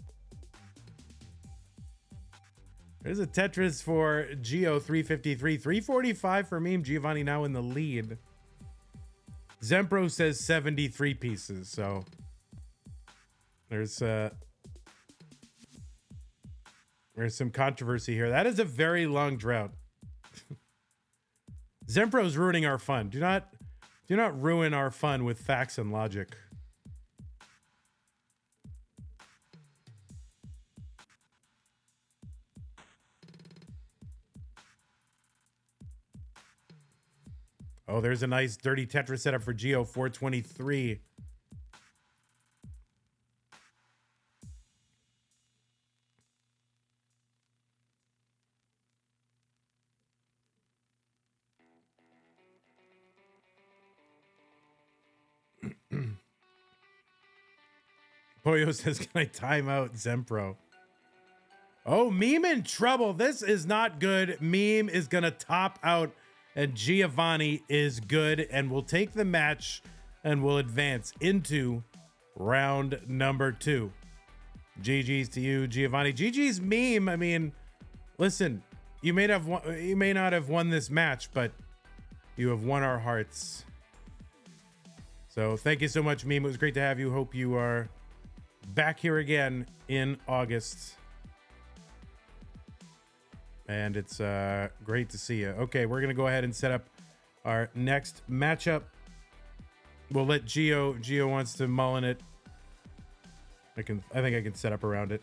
There's a Tetris for Geo 353, 345 for meme. Giovanni now in the lead. Zempro says 73 pieces, so there's some controversy here. That is a very long drought. Zempro's ruining our fun. Do not ruin our fun with facts and logic. Oh, there's a nice dirty Tetris setup for Geo 423. Poyo says, can I time out Zempro? Oh, Meme in trouble. This is not good. Meme is going to top out, and Giovani is good, and we'll take the match and we'll advance into round number 2. GG's to you, Giovani. GG's Meme. I mean, listen, you may not have won this match, but you have won our hearts. So thank you so much, Meme. It was great to have you. Hope you are back here again in August. And it's great to see you. Okay, we're going to go ahead and set up our next matchup. We'll let Gio wants to mullin it. I think I can set up around it.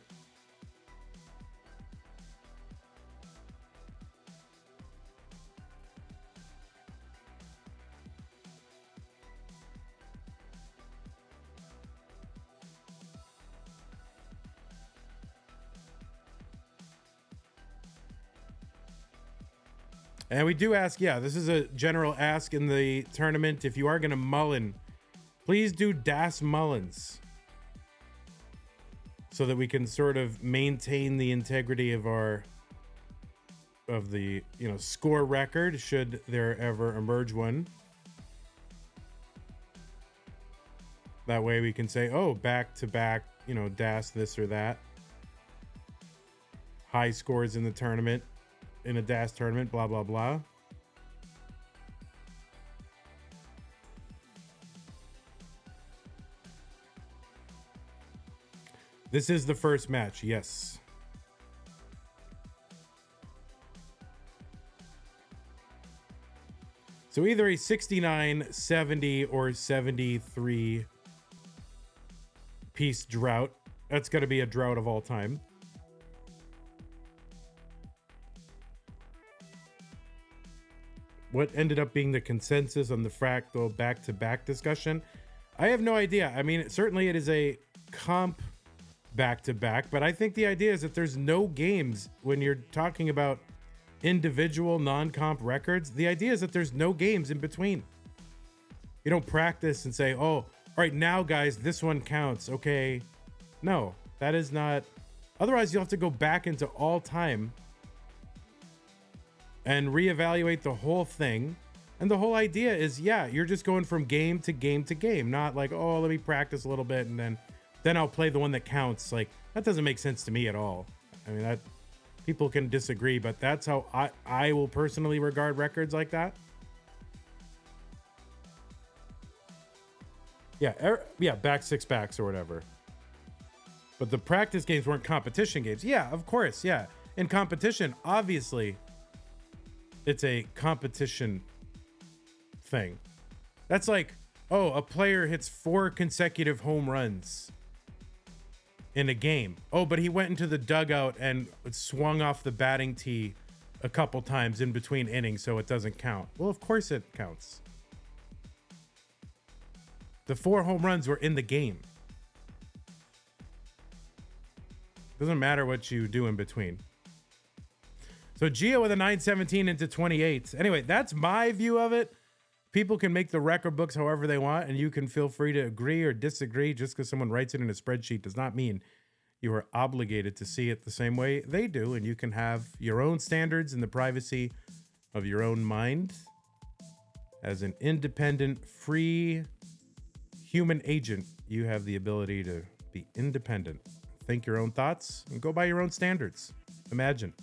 And we do ask, yeah, this is a general ask in the tournament. If you are going to mullin, please do Das Mullins so that we can sort of maintain the integrity of the score record should there ever emerge one. That way we can say, oh, back to back, Das this or that. High scores in the tournament. In a DAS tournament, blah, blah, blah. This is the first match, yes. So either a 69, 70, or 73 piece drought. That's got to be a drought of all time. What ended up being the consensus on the fractal back-to-back discussion? I have no idea. I mean, certainly it is a comp back-to-back, but I think the idea is that there's no games when you're talking about individual non-comp records. The idea is that there's no games in between. You don't practice and say, oh, all right, now guys, this one counts. Okay. No, that is not. Otherwise, you'll have to go back into all time and reevaluate the whole thing. And the whole idea is, yeah, you're just going from game to game to game, not like, oh, let me practice a little bit and then I'll play the one that counts. Like, that doesn't make sense to me at all. I mean, that people can disagree, but that's how I will personally regard records like that. Yeah, back six backs or whatever. But the practice games weren't competition games. Yeah, of course, yeah. In competition, obviously, it's a competition thing. That's like, oh, a player hits 4 consecutive home runs in a game. Oh, but he went into the dugout and swung off the batting tee a couple times in between innings, so it doesn't count. Well, of course it counts. The 4 home runs were in the game. Doesn't matter what you do in between. So Gio with a 917 into 28. Anyway, that's my view of it. People can make the record books however they want, and you can feel free to agree or disagree. Just because someone writes it in a spreadsheet does not mean you are obligated to see it the same way they do, and you can have your own standards in the privacy of your own mind. As an independent, free human agent, you have the ability to be independent. Think your own thoughts and go by your own standards. Imagine.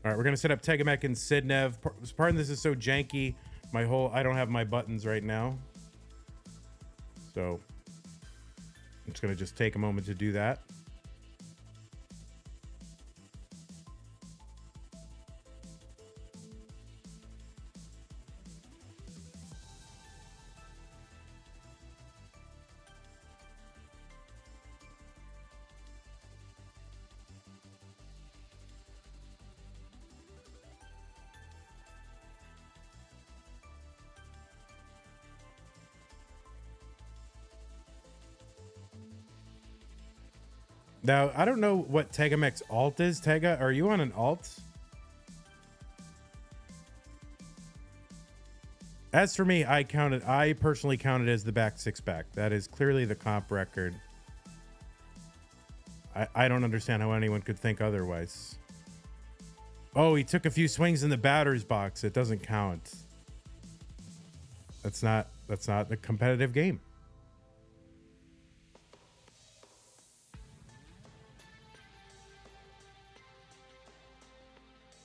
All right, we're going to set up TEGAMECH and Sidnev. Pardon this is so janky. I don't have my buttons right now. So I'm just going to take a moment to do that. Now, I don't know what TEGAMECH's alt is. Tega, are you on an alt? As for me, I personally counted as the back six back. That is clearly the comp record. I don't understand how anyone could think otherwise. Oh, he took a few swings in the batter's box. It doesn't count. That's not a competitive game.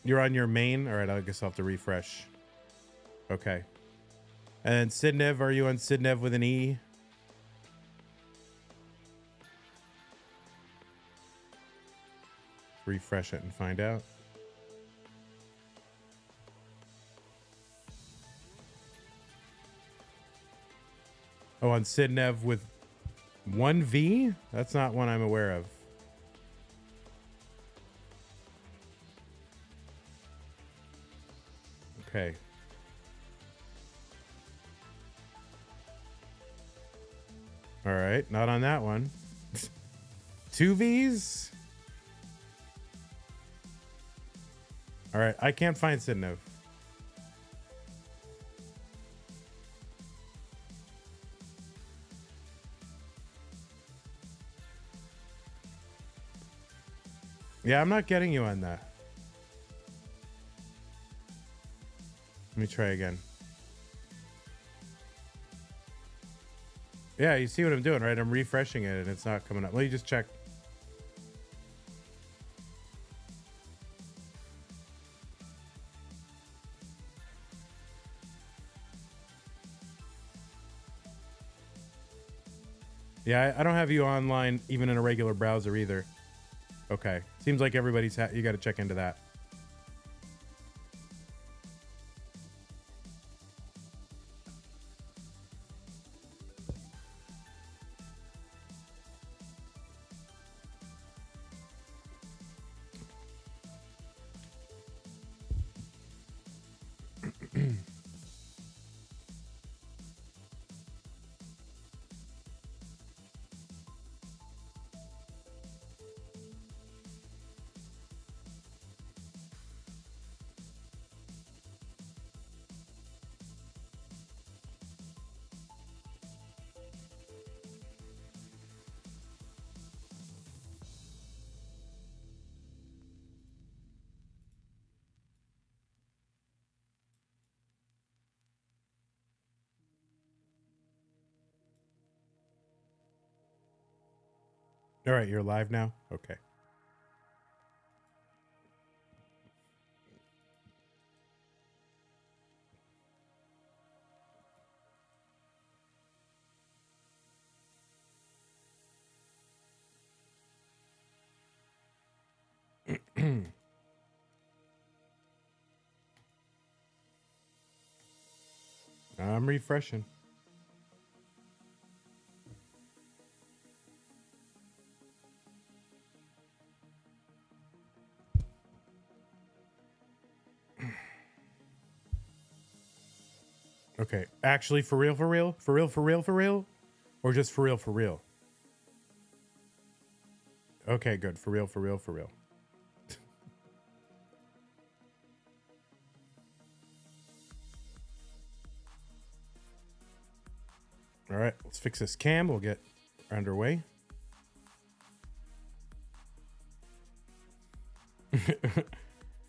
You're on your main? All right, I guess I'll have to refresh. Okay. And Sidnev, are you on Sidnev with an E? Refresh it and find out. Oh, on Sidnev with 1V? That's not one I'm aware of. Okay. All right, not on that one. 2 Vs? All right, I can't find Sidnev. Yeah, I'm not getting you on that. Let me try again. Yeah, you see what I'm doing, right? I'm refreshing it and it's not coming up. Let me just check. Yeah, I don't have you online even in a regular browser either. Okay. Seems like everybody's you got to check into that. All right, you're live now? Okay. I'm refreshing. Okay, actually for real, for real? For real, for real, for real? Or just for real, for real? Okay, good. For real, for real, for real. All right, let's fix this cam. We'll get underway.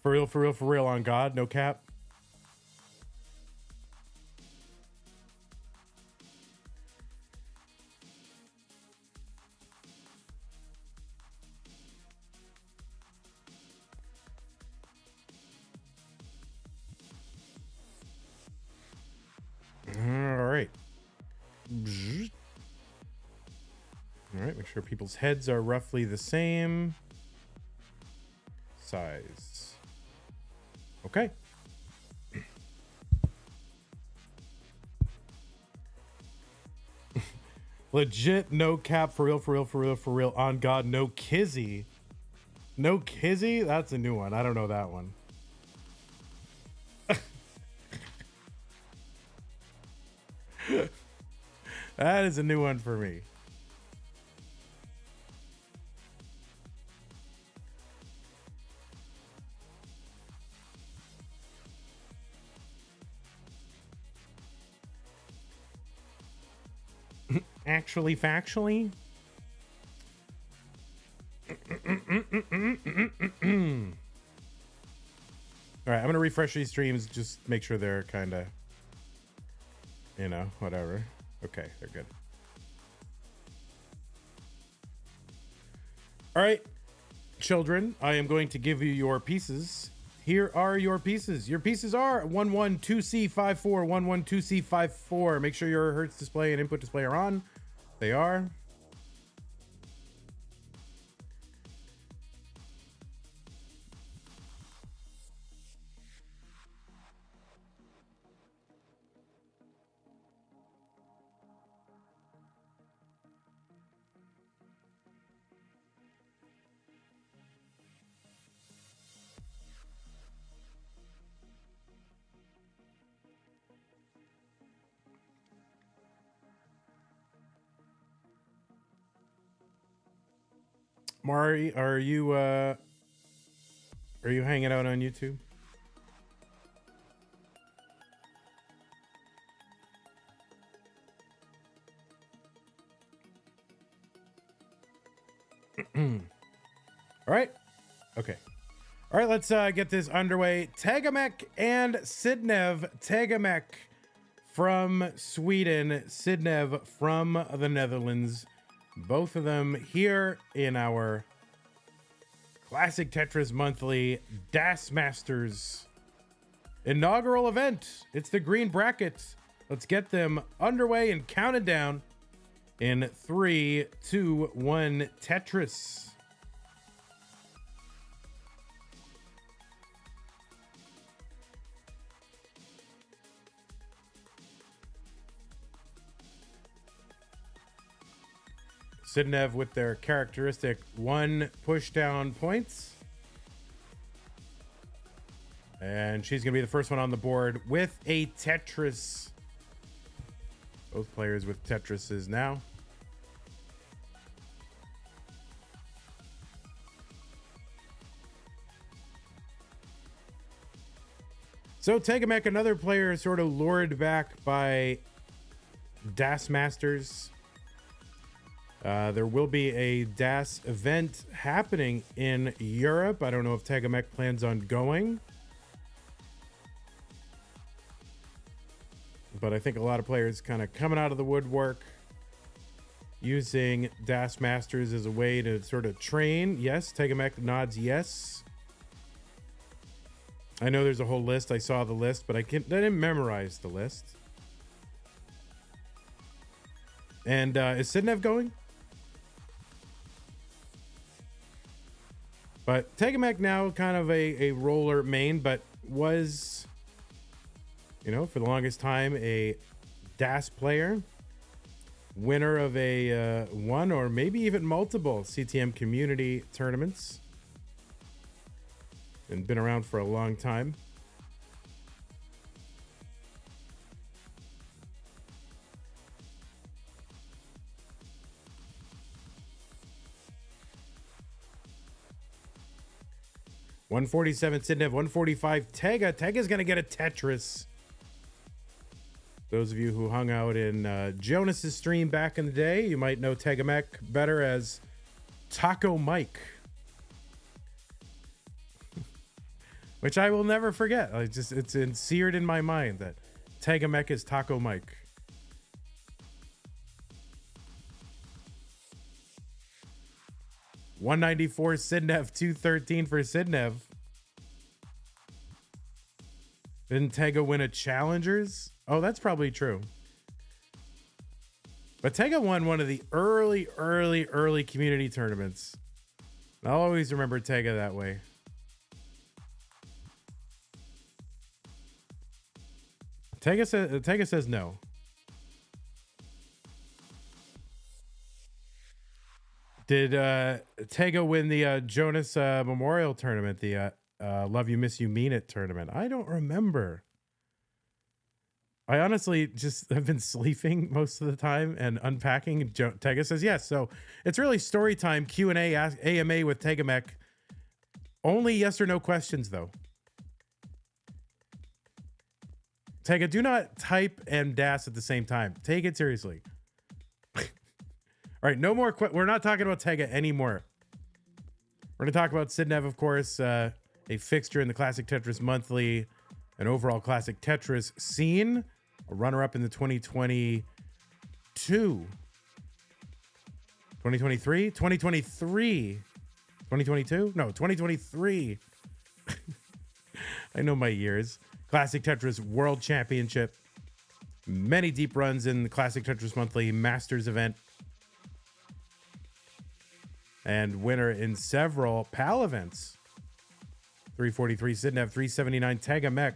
For real, for real, for real on God, no cap. All right. All right, make sure people's heads are roughly the same size. Okay. Legit, no cap, for real, for real, for real, for real, on God, no kizzy. No kizzy? That's a new one. I don't know that one. That is a new one for me. Actually, factually. All right, I'm gonna refresh these streams, just make sure they're kind of, you know, whatever. Okay, they're good. All right, children, I am going to give you your pieces. Here are your pieces. Your pieces are 112C54, 112C54. Make sure your Hertz display and input display are on. They are. Mari, are you hanging out on YouTube? All right. Okay. All right, let's get this underway. TEGAMECH and Sidnev. TEGAMECH from Sweden, Sidnev from the Netherlands. Both of them here in our Classic Tetris Monthly Das Masters inaugural event. It's the green bracket. Let's get them underway and counted down in 3, 2, 1, Tetris. Sidnev with their characteristic 1 push down points. And she's going to be the first one on the board with a Tetris. Both players with Tetrises now. So TEGAMECH, another player sort of lured back by Das Masters. There will be a DAS event happening in Europe. I don't know if TEGAMECH plans on going. But I think a lot of players kind of coming out of the woodwork, using DAS Masters as a way to sort of train. Yes, TEGAMECH nods yes. I know there's a whole list. I saw the list, but I didn't memorize the list. And is Sidnev going? But TEGAMECH now kind of a roller main, but was, you know, for the longest time a DAS player, winner of a one or maybe even multiple CTM community tournaments, and been around for a long time. $147 Sidnev, $145 Tega. Tega's gonna get a Tetris. Those of you who hung out in Jonas's stream back in the day, you might know TEGAMECH better as Taco Mike, which I will never forget. It's seared in my mind that TEGAMECH is Taco Mike. $194 Sidnev, $213 for Sidnev. Didn't Tega win a Challengers? Oh, that's probably true. But Tega won one of the early community tournaments. I'll always remember Tega that way. Tega says no. Did Tega win the Jonas Memorial Tournament, the Love You, Miss You, Mean It tournament? I don't remember. I honestly just have been sleeping most of the time and unpacking. Tega says yes. So it's really story time, Q&A, AMA with TEGAMECH. Only yes or no questions, though. Tega, do not type and DAS at the same time. Take it seriously. All right, no more. We're not talking about Tega anymore. We're going to talk about Sidnev, of course, a fixture in the Classic Tetris Monthly, an overall Classic Tetris scene, a runner-up in the 2022, 2023, 2023, 2022? No, 2023. I know my years. Classic Tetris World Championship. Many deep runs in the Classic Tetris Monthly Masters event. And winner in several PAL events. 343 Sidnev, 379 TEGAMECH.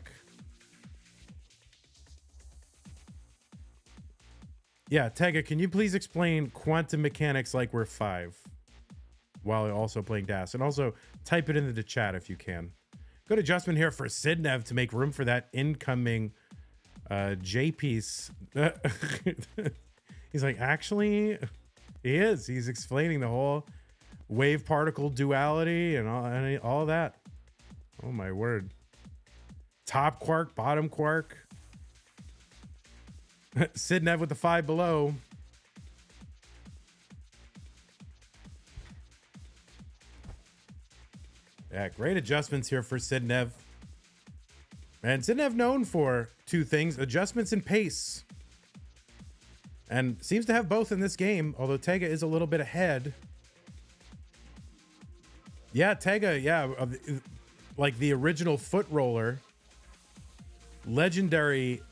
Yeah, Tega, can you please explain quantum mechanics like we're 5 while also playing DAS? And also type it into the chat if you can. Good adjustment here for Sidnev to make room for that incoming J piece. He's like, actually, he is. He's explaining the whole wave particle duality and all that. Oh my word. Top quark, bottom quark. Sidnev with the 5 below. Yeah, great adjustments here for Sidnev. And Sidnev known for 2 things, adjustments and pace. And seems to have both in this game, although Tega is a little bit ahead. Yeah, Tega, yeah, like the original foot roller. Legendary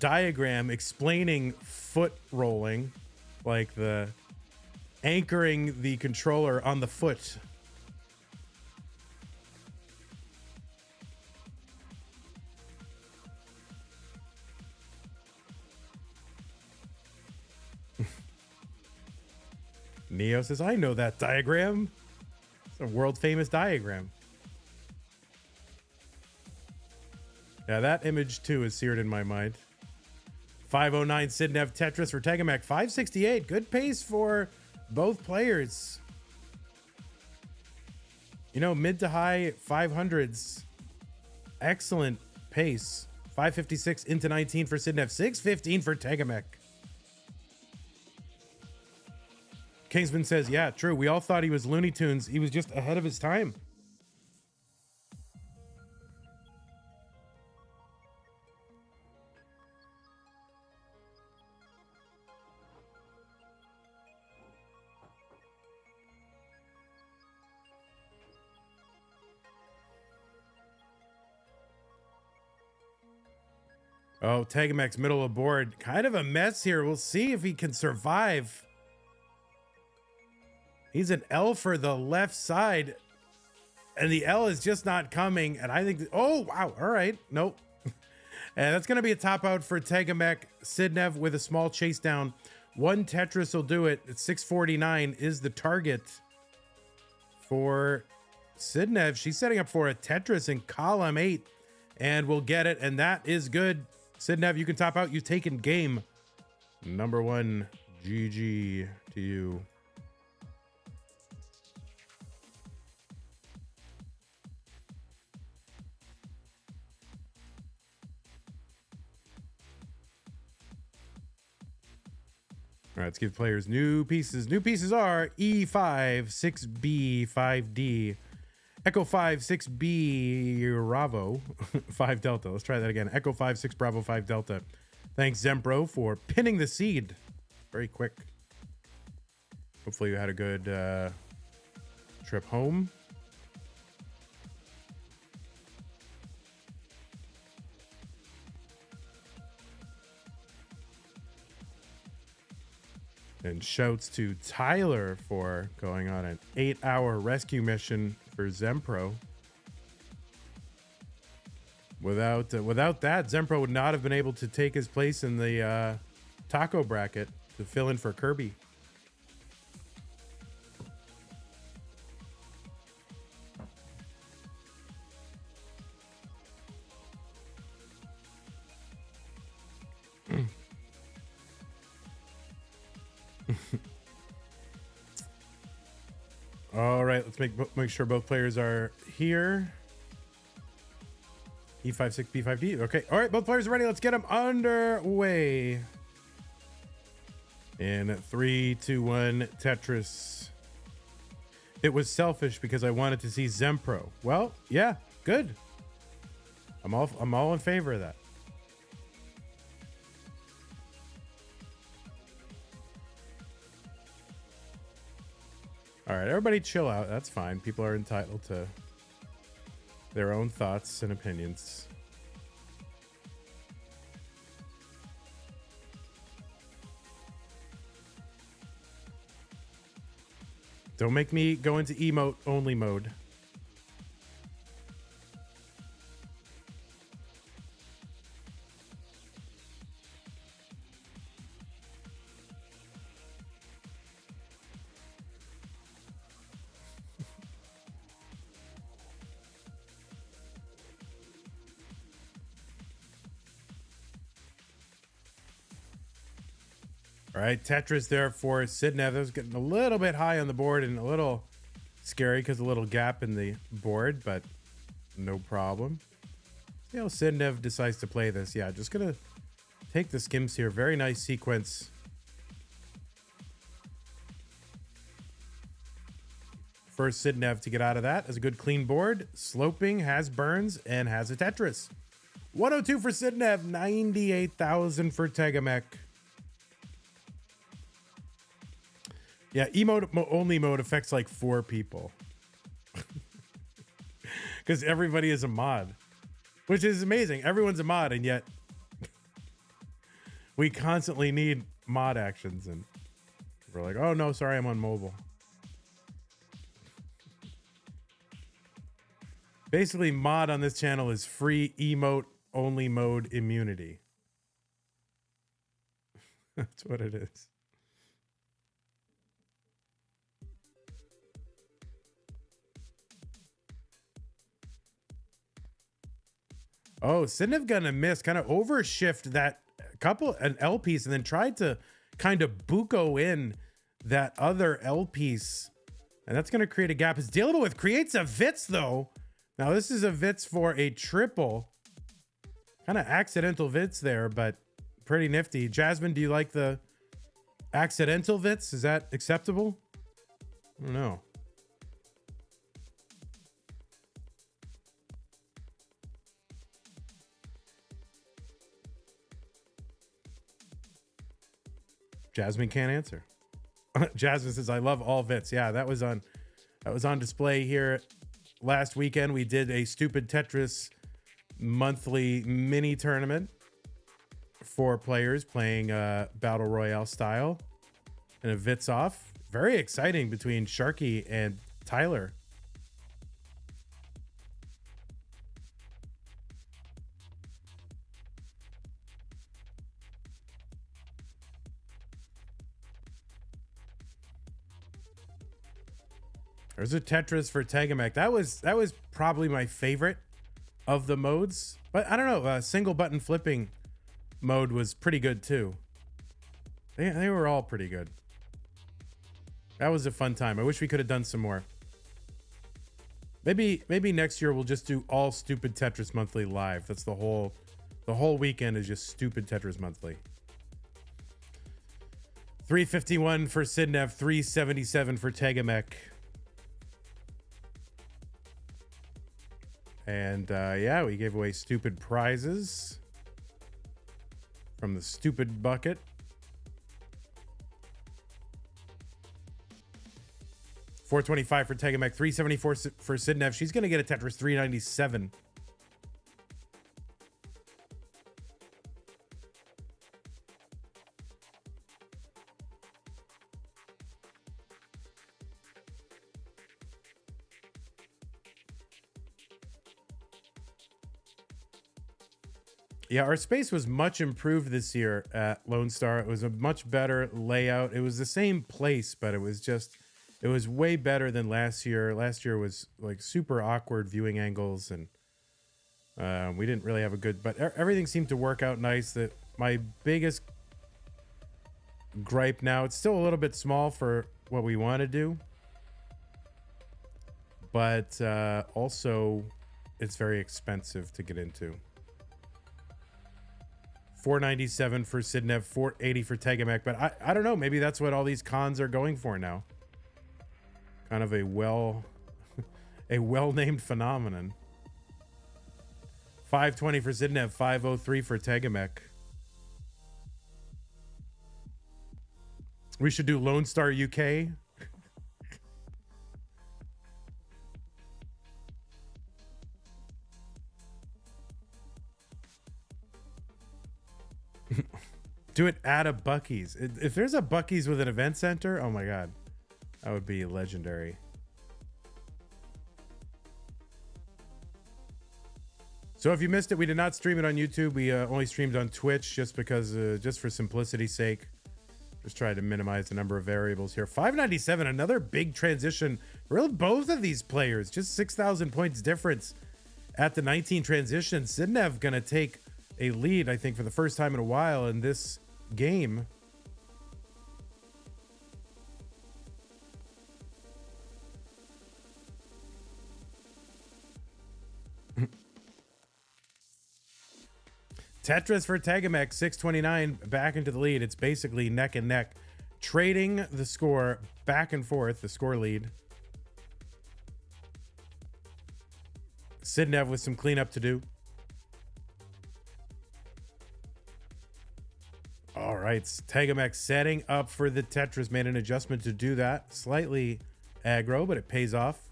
diagram explaining foot rolling, like the anchoring the controller on the foot. Neo says, I know that diagram. It's a world famous diagram. Yeah, that image too is seared in my mind. 509 Sidnev Tetris for TEGAMECH. 568. Good pace for both players. You know, mid to high 500s. Excellent pace. 556 into 19 for Sidnev. 615 for TEGAMECH. Kingsman says, yeah, true. We all thought he was Looney Tunes. He was just ahead of his time. Oh, TEGAMECH's middle of board. Kind of a mess here. We'll see if he can survive. He's an L for the left side. And the L is just not coming. And I think... oh, wow. All right. Nope. And that's going to be a top out for TEGAMECH. Sidnev with a small chase down. 1 Tetris will do it. It's 649 is the target for Sidnev. She's setting up for a Tetris in column 8. And we'll get it. And that is good. Sidnev, you can top out. You've taken game number 1. GG to you. All right, let's give players new pieces. New pieces are E5, 6B, 5D, Echo 5, 6B, Bravo, 5 Delta. Let's try that again. Echo 5, 6 Bravo, 5 Delta. Thanks, Zempro, for pinning the seed. Very quick. Hopefully you had a good trip home. And shouts to Tyler for going on an 8-hour rescue mission for Zempro. Without that, Zempro would not have been able to take his place in the taco bracket to fill in for Kirby. All right, let's make sure both players are here. E5, 6, B5, D. Okay, all right, both players are ready. Let's get them underway. In 3, 2, 1, Tetris. It was selfish because I wanted to see Zempro. Well, yeah, good. I'm all in favor of that. All right, everybody chill out. That's fine. People are entitled to their own thoughts and opinions. Don't make me go into emote only mode. All right, Tetris there for Sidnev. That was getting a little bit high on the board and a little scary because a little gap in the board, but no problem. See how Sidnev decides to play this. Yeah, just gonna take the skims here. Very nice sequence. First Sidnev to get out of that as a good clean board. Sloping, has burns, and has a Tetris. 102 for Sidnev, 98,000 for TEGAMECH. Yeah, emote only mode affects like 4 people. Because everybody is a mod. Which is amazing. Everyone's a mod, and yet we constantly need mod actions. And we're like, oh no, sorry, I'm on mobile. Basically, mod on this channel is free emote only mode immunity. That's what it is. Oh, Sidnev gonna miss, kind of overshift that an L piece and then tried to kind of buko in that other L piece. And that's gonna create a gap. It's dealable with, creates a Vitz though. Now this is a Vitz for a triple. Kind of accidental Vitz there, but pretty nifty. Jasmine, do you like the accidental Vitz? Is that acceptable? I don't know. Jasmine can't answer. Jasmine says, I love all Vitz. Yeah, that was on display here last weekend. We did a stupid Tetris monthly mini tournament for players playing Battle Royale style and a Vitz off. Very exciting between Sharky and Tyler. There's a Tetris for TEGAMECH. That was probably my favorite of the modes. But I don't know, single button flipping mode was pretty good too. They were all pretty good. That was a fun time. I wish we could have done some more. Maybe next year we'll just do all stupid Tetris monthly live. That's the whole weekend is just stupid Tetris monthly. 351 for Sidnev, 377 for TEGAMECH. And yeah, we gave away stupid prizes from the stupid bucket. $425 for TEGAMECH, $374 for Sidnev. She's going to get a Tetris 397. Yeah, our space was much improved this year at Lone Star. It was a much better layout. It was the same place, but it was way better than last year. Last year was like super awkward viewing angles, and we didn't really have a good, but everything seemed to work out nice. That my biggest gripe now, it's still a little bit small for what we want to do, but also it's very expensive to get into. 497 for Sidnev, 480 for TEGAMECH. But I don't know. Maybe that's what all these cons are going for now. Kind of a well-named phenomenon. 520 for Sidnev, 503 for TEGAMECH. We should do Lone Star UK. Do it at a Buc-ee's. If there's a Buc-ee's with an event center, oh my god, that would be legendary. So if you missed it, we did not stream it on YouTube. We only streamed on Twitch just because, just for simplicity's sake. Just try to minimize the number of variables here. 597, another big transition. Really, both of these players, just 6,000 points difference at the 19 transition. Sidnev gonna take a lead, I think, for the first time in a while in this game. Tetris for TEGAMECH, 629, back into the lead. It's basically neck and neck, trading the score back and forth, the score lead. Sidnev with some cleanup to do. All right, TEGAMECH setting up for the Tetris, made an adjustment to do that. Slightly aggro, but it pays off.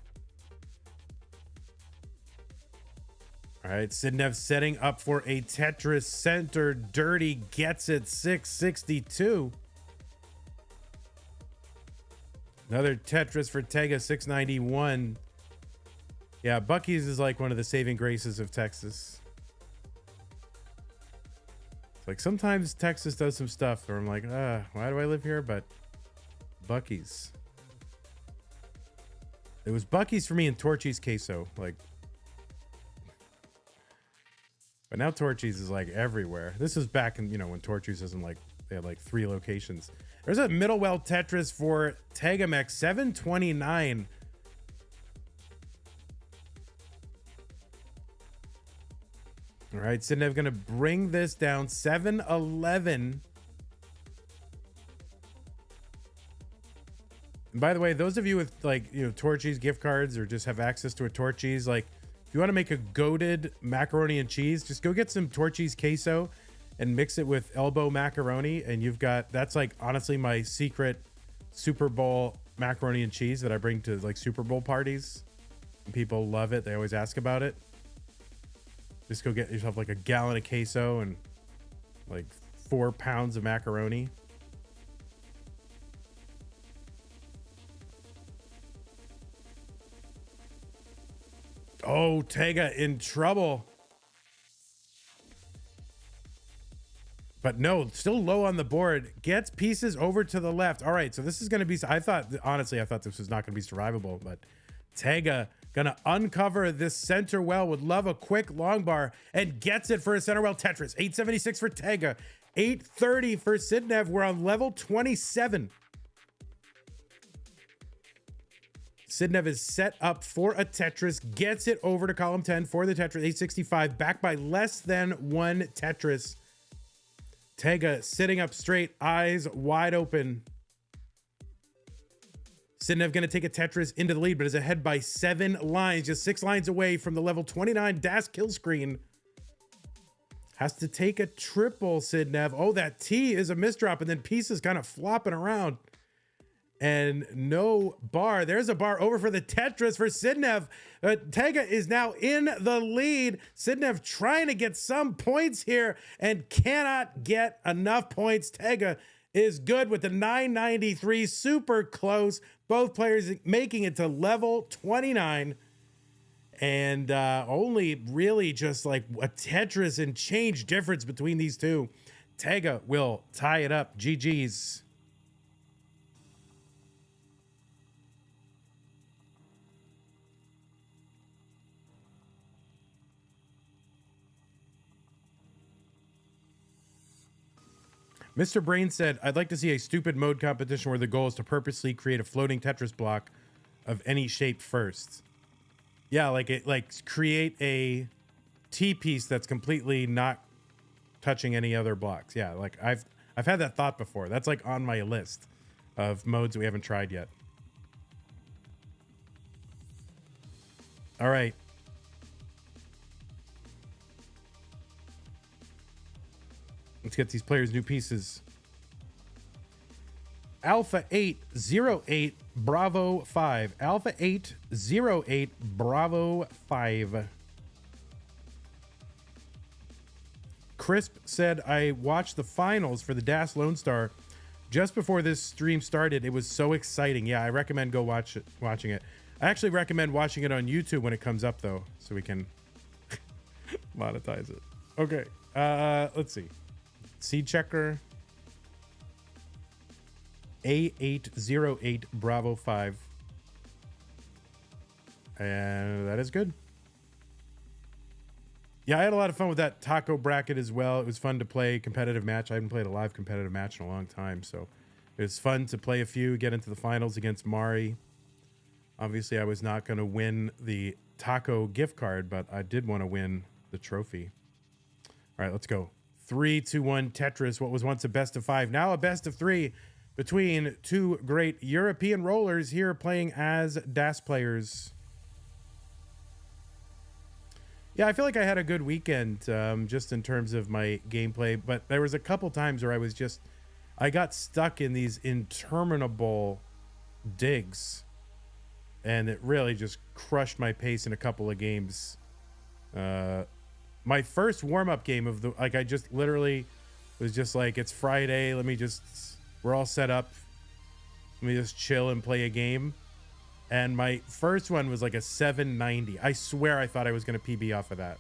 All right, Sidnev setting up for a Tetris center. Dirty gets it, 662. Another Tetris for Tega, 691. Yeah, Buc-ee's is like one of the saving graces of Texas. It's like sometimes Texas does some stuff where I'm like, why do I live here? But Buc-ee's. It was Buc-ee's for me and Torchy's queso. Like, but now Torchy's is like everywhere. This is back in, when Torchy's isn't like, they had like 3 locations. There's a middle well Tetris for TEGAMECH, 729. All right, Sidnev gonna bring this down, 711. And by the way, those of you with like, Torchy's gift cards or just have access to a Torchy's, like, if you want to make a goated macaroni and cheese, just go get some Torchy's queso and mix it with elbow macaroni, and you've got, that's like honestly my secret Super Bowl macaroni and cheese that I bring to like Super Bowl parties. And people love it. They always ask about it. Just go get yourself like a gallon of queso and like 4 pounds of macaroni. Oh, Tega in trouble. But no, still low on the board. Gets pieces over to the left. All right, so this is going to be, honestly, I thought this was not going to be survivable, but Tega gonna uncover this center well. Would love a quick long bar and gets it for a center well Tetris. 876 for Tega, 830 for Sidnev. We're on level 27. Sidnev is set up for a Tetris, gets it over to column 10 for the Tetris. 865, back by less than 1 Tetris. Tega sitting up straight, eyes wide open. Sidnev going to take a Tetris into the lead, but is ahead by 7 lines, just 6 lines away from the level 29 DAS kill screen. Has to take a triple, Sidnev. Oh, that T is a misdrop, and then pieces kind of flopping around. And no bar. There's a bar over for the Tetris for Sidnev. Tega is now in the lead. Sidnev trying to get some points here and cannot get enough points. Tega is good with the 993, super close. Both players making it to level 29. And only really just like a Tetris and change difference between these two. Tega will tie it up. GG's. Mr. Brain said, I'd like to see a stupid mode competition where the goal is to purposely create a floating Tetris block of any shape first. Yeah, like create a T piece that's completely not touching any other blocks. Yeah, like I've had that thought before. That's like on my list of modes we haven't tried yet. All right. Let's get these players new pieces. Alpha 808 Bravo 5. Alpha 808 Bravo 5. Crisp said, I watched the finals for the DAS Lone Star just before this stream started. It was so exciting. Yeah, I recommend watching it. I actually recommend watching it on YouTube when it comes up, though, so we can monetize it. Okay, let's see. Seed checker. A808 Bravo 5. And that is good. Yeah, I had a lot of fun with that taco bracket as well. It was fun to play competitive match. I haven't played a live competitive match in a long time, so it was fun to play a few, get into the finals against Mari. Obviously, I was not going to win the taco gift card, but I did want to win the trophy. All right, let's go. 3, 2, 1, Tetris. What was once a best of 5, now a best of 3 between two great European rollers here playing as DAS players. Yeah, I feel like I had a good weekend just in terms of my gameplay, but there was a couple times where I got stuck in these interminable digs, and it really just crushed my pace in a couple of games. My first warm-up game of I just literally was just like, it's Friday, we're all set up, let me just chill and play a game. And my first one was like a 790. I swear I thought I was going to PB off of that.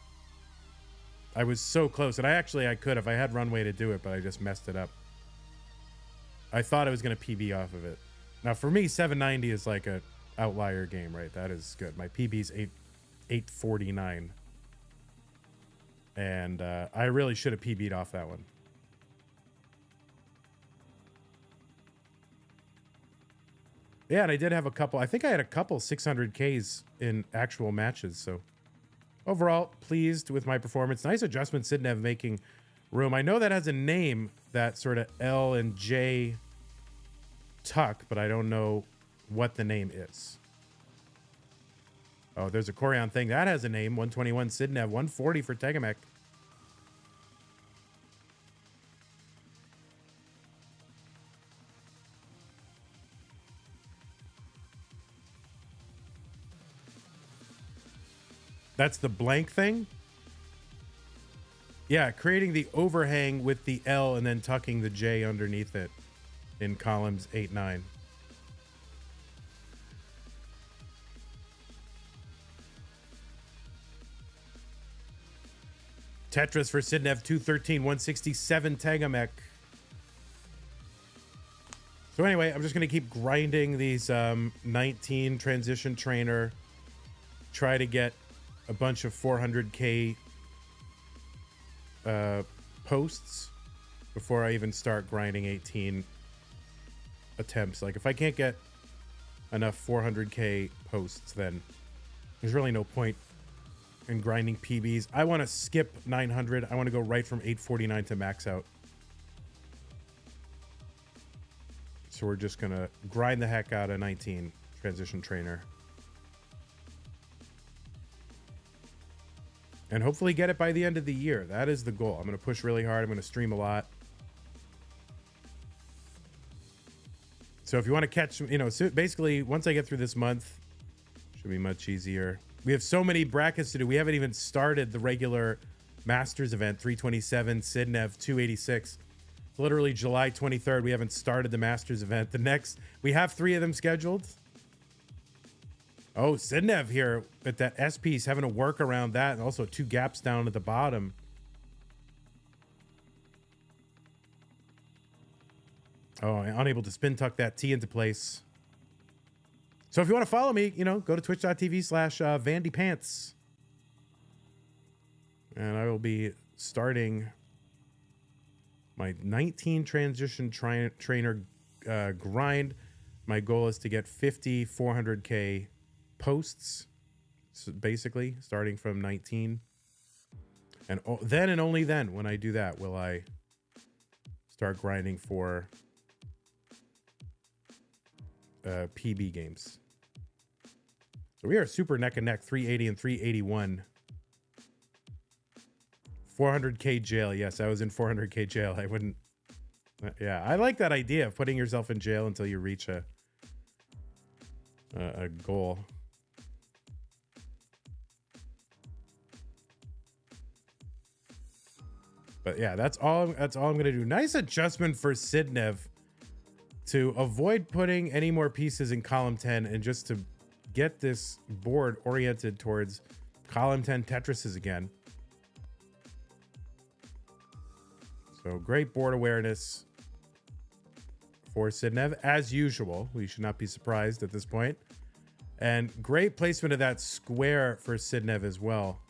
I was so close. And I could have. I had runway to do it, but I just messed it up. I thought I was going to PB off of it. Now, for me, 790 is like a outlier game, right? That is good. My PB's 849. And I really should have PB'd off that one. Yeah, and I did have a couple. I think I had a couple 600Ks in actual matches. So overall, pleased with my performance. Nice adjustment, Sidnev, making room. I know that has a name, that sort of L and J tuck, but I don't know what the name is. Oh, there's a Corian thing. That has a name. 121 Sidnev, 140 for TEGAMECH. That's the blank thing? Yeah, creating the overhang with the L and then tucking the J underneath it in columns 8, 9. Tetris for Sidnev, 213, 167 TEGAMECH. So anyway, I'm just going to keep grinding these 19 transition trainer. Try to get a bunch of 400K posts before I even start grinding 18 attempts. Like, if I can't get enough 400K posts, then there's really no point in grinding PBs. I want to skip 900. I want to go right from 849 to max out. So we're just going to grind the heck out of 19 transition trainer. And hopefully get it by the end of the year. That is the goal. I'm going to push really hard. I'm going to stream a lot. So if you want to catch, so basically once I get through this month, should be much easier. We have so many brackets to do. We haven't even started the regular Masters event, 327, Sidnev, 286. It's literally July 23rd. We haven't started the Masters event. We have 3 of them scheduled. Oh, Sidnev here at that S piece, having to work around that, and also 2 gaps down at the bottom. Oh, unable to spin tuck that T into place. So if you want to follow me, go to twitch.tv/VandyPants. And I will be starting my 19 transition trainer grind. My goal is to get 50 400K posts, so basically starting from 19. And then and only then, when I do that, will I start grinding for PB games. So we are super neck and neck, 380 and 381. 400K jail. Yes, I was in 400K jail. I wouldn't. Yeah, I like that idea of putting yourself in jail until you reach a goal. But yeah, that's all I'm gonna do. Nice adjustment for Sidnev to avoid putting any more pieces in column 10 and just to get this board oriented towards column 10 Tetrises again. So great board awareness for Sidnev, as usual. We should not be surprised at this point. And great placement of that square for Sidnev as well.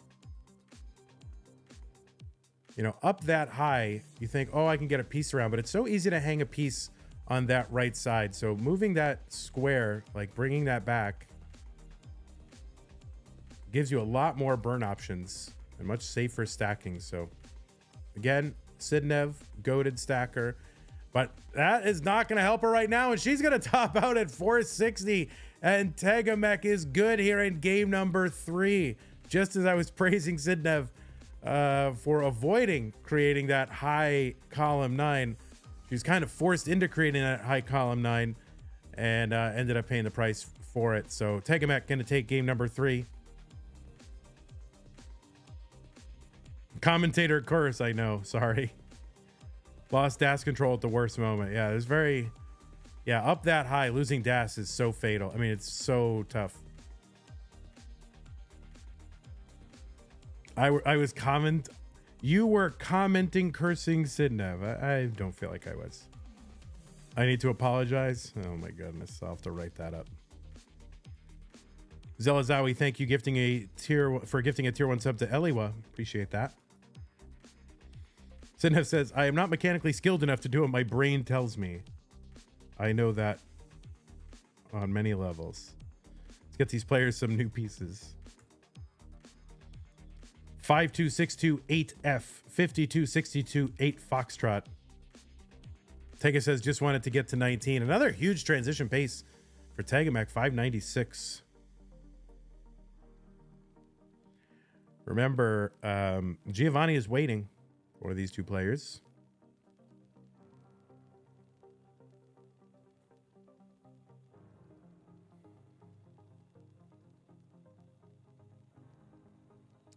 You know, up that high, you think, oh, I can get a piece around, but it's so easy to hang a piece on that right side. So moving that square, like bringing that back, gives you a lot more burn options and much safer stacking. So again, Sidnev, goated stacker, but that is not going to help her right now. And she's going to top out at 460. And TEGAMECH is good here in game number 3. Just as I was praising Sidnev for avoiding creating that high column 9, she was kind of forced into creating that high column 9 and ended up paying the price for it. So TEGAMECH going to take game number 3. Commentator curse, I know. Sorry. Lost DAS control at the worst moment. Yeah, it was very... Yeah, up that high, losing DAS is so fatal. I mean, it's so tough. You were commenting cursing Sidnev. I don't feel like I was. I need to apologize. Oh my goodness, I'll have to write that up. Zelazawi, thank you gifting a tier 1 sub to Eliwa. Appreciate that. Sidnev says, I am not mechanically skilled enough to do what my brain tells me. I know that on many levels. Let's get these players some new pieces. 52628F, 52628 Foxtrot. Tega says, just wanted to get to 19. Another huge transition pace for TEGAMECH, 596. Remember, Giovani is waiting for these two players.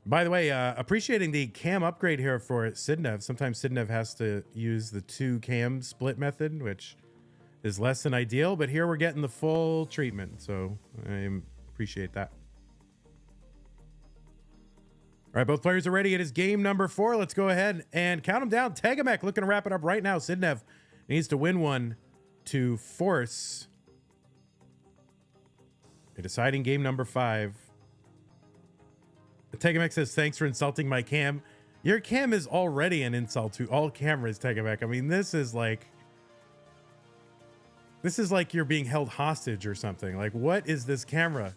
By the way, appreciating the cam upgrade here for Sidnev. Sometimes Sidnev has to use the 2 cam split method, which is less than ideal, but here we're getting the full treatment, so I appreciate that. All right, both players are ready. It is game number 4. Let's go ahead and count them down. TEGAMECH looking to wrap it up right now. Sidnev needs to win one to force a deciding game number 5. TEGAMECH says, thanks for insulting my cam. Your cam is already an insult to all cameras, TEGAMECH. I mean, this is like you're being held hostage or something. Like, what is this camera?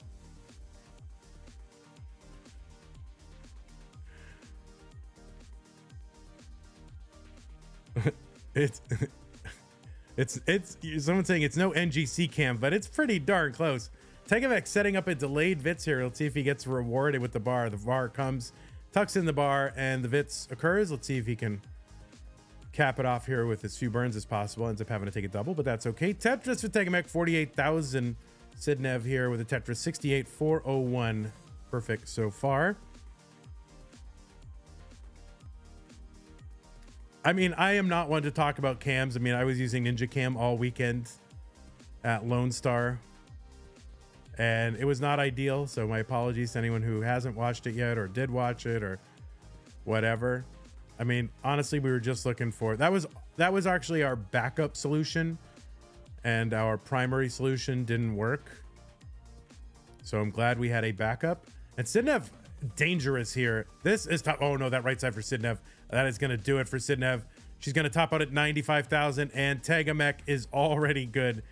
it's someone saying it's no NGC cam, but it's pretty darn close. TEGAMECH setting up a delayed VITS here. Let's see if he gets rewarded with the bar. The bar comes, tucks in the bar, and the VITS occurs. Let's see if he can cap it off here with as few burns as possible. Ends up having to take a double, but that's okay. Tetris for TEGAMECH, 48,000. Sidnev here with a Tetris, 68,401. Perfect so far. I mean, I am not one to talk about cams. I mean, I was using Ninja Cam all weekend at Lone Star, and it was not ideal. So my apologies to anyone who hasn't watched it yet or did watch it or whatever. I mean, honestly, we were just looking for, that was actually our backup solution, and our primary solution didn't work. So I'm glad we had a backup. And Sidnev, dangerous here. This is top. Oh no, that right side for Sidnev. That is going to do it for Sidnev. She's going to top out at 95,000, and TEGAMECH is already good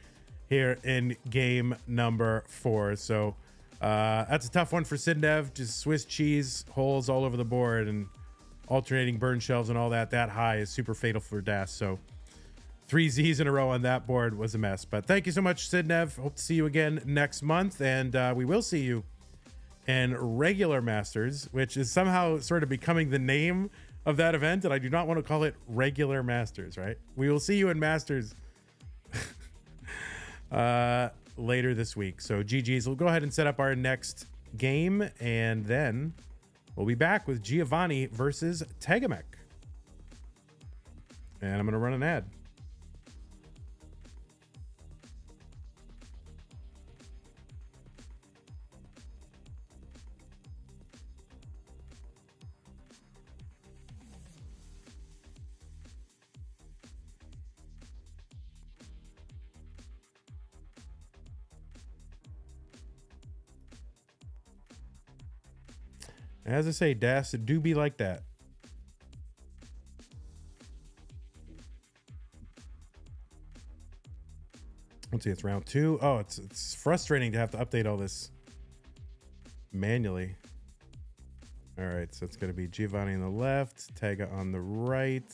here in game number 4. So that's a tough one for Sidnev. Just Swiss cheese holes all over the board, and alternating burn shelves and all that high is super fatal for Das. So 3 Z's in a row on that board was a mess. But thank you so much, Sidnev. Hope to see you again next month. And we will see you in regular Masters, which is somehow sort of becoming the name of that event. And I do not want to call it regular Masters, right? We will see you in Masters later this week. So GG's. We'll go ahead and set up our next game, and then we'll be back with Giovani versus TEGAMECH. And I'm going to run an ad. As I say, Das, it do be like that. Let's see, it's round 2. Oh, it's frustrating to have to update all this manually. All right, so it's going to be Giovani on the left, Tega on the right.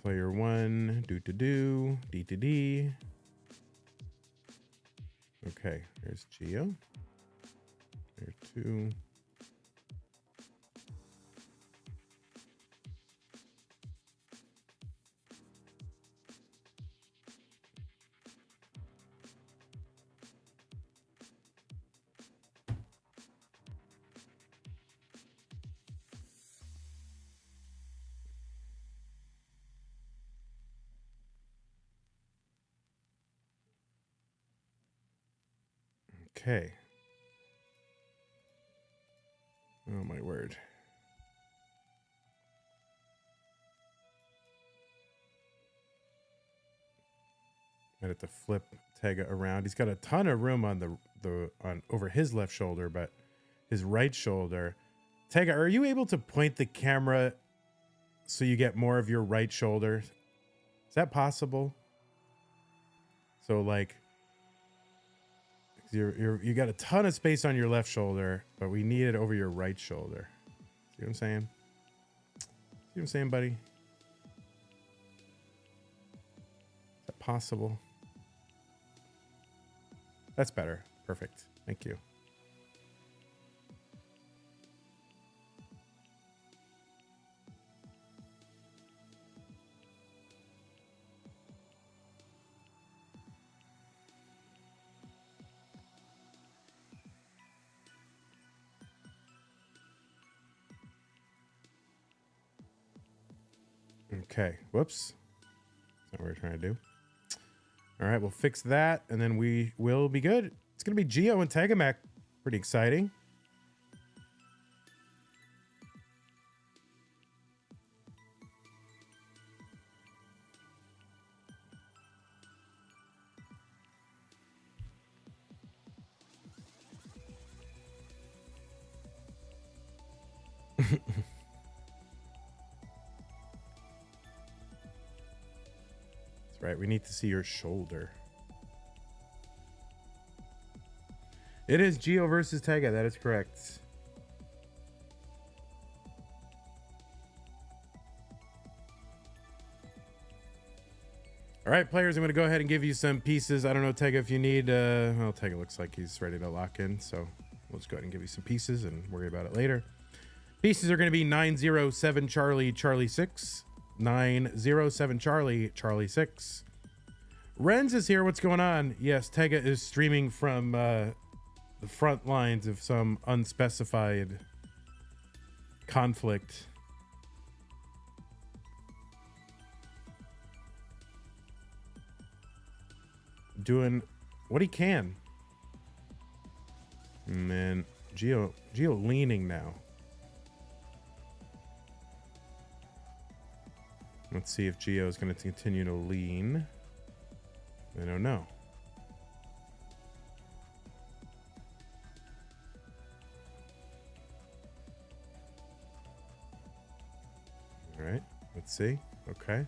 Player 1, D. Okay, there's Gio. Player 2. Okay. Oh my word. I have to flip Tega around. He's got a ton of room on on over his left shoulder, but his right shoulder. Tega, are you able to point the camera so you get more of your right shoulder? Is that possible? So like you got a ton of space on your left shoulder, but we need it over your right shoulder. See what I'm saying? See what I'm saying, buddy? Is that possible? That's better. Perfect. Thank you. Okay, whoops. That's not what we're trying to do. All right, we'll fix that, and then we will be good. It's going to be Gio and TEGAMECH. Pretty exciting. Right, we need to see your shoulder. It is Gio versus Tega. That is correct. All right, players, I'm going to go ahead and give you some pieces. I don't know, Tega, if you need... well, Tega looks like he's ready to lock in, so we'll just go ahead and give you some pieces and worry about it later. Pieces are going to be 907 Charlie, Charlie 6. 907 Charlie, Charlie 6. Renz is here. What's going on? Yes, Tega is streaming from the front lines of some unspecified conflict. Doing what he can. Man, Gio leaning now. Let's see if Gio is going to continue to lean. I don't know. All right, let's see. Okay.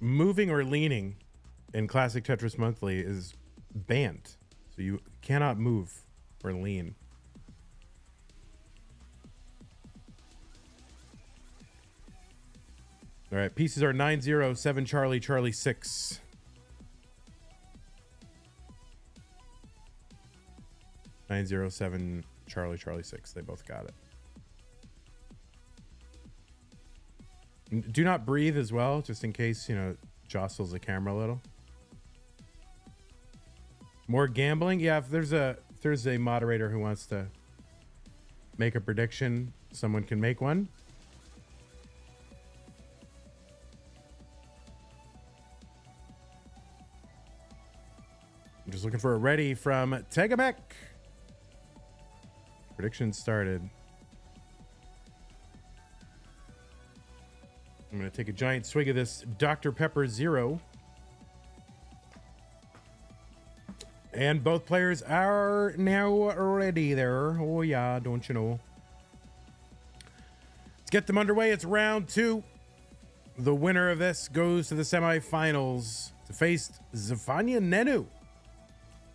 moving or leaning in Classic Tetris Monthly is banned. So you cannot move or lean. All right, pieces are 907 Charlie, Charlie 6. Charlie, Charlie 6. They both got it. Do not breathe as well, just in case, you know, jostles the camera a little. More gambling? Yeah, if there's a moderator who wants to make a prediction, someone can make one. I'm just looking for a ready from TEGAMECH. Prediction started. I'm going to take a giant swig of this Dr. Pepper Zero. And both players are now ready there. Oh, yeah, don't you know? Let's get them underway. It's round 2. The winner of this goes to the semifinals to face Giovani and Nenu.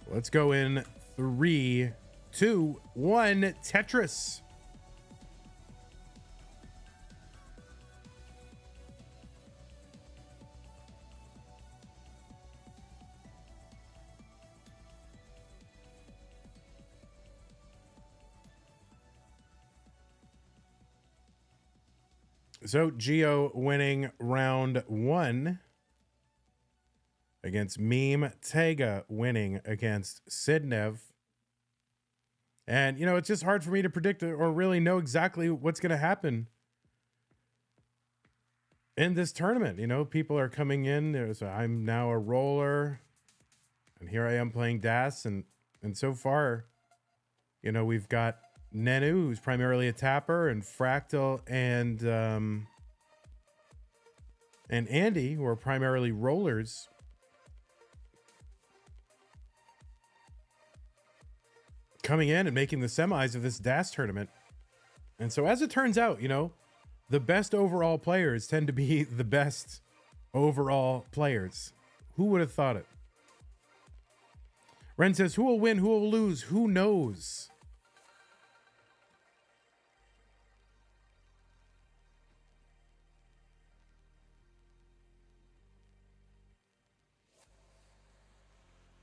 Let's go in 3, 2, 1. Tetris. So Gio winning round 1 against Meme. Tega winning against Sidnev. And, you know, it's just hard for me to predict or really know exactly what's going to happen in this tournament. You know, people are coming in. I'm now a roller. And here I am playing DAS. And so far, you know, we've got Nenu, who's primarily a tapper, and Fractal and Andy, who are primarily rollers. Coming in and making the semis of this DAS tournament. And so as it turns out, you know, the best overall players tend to be the best overall players. Who would have thought it? Ren says, who will win? Who will lose? Who knows?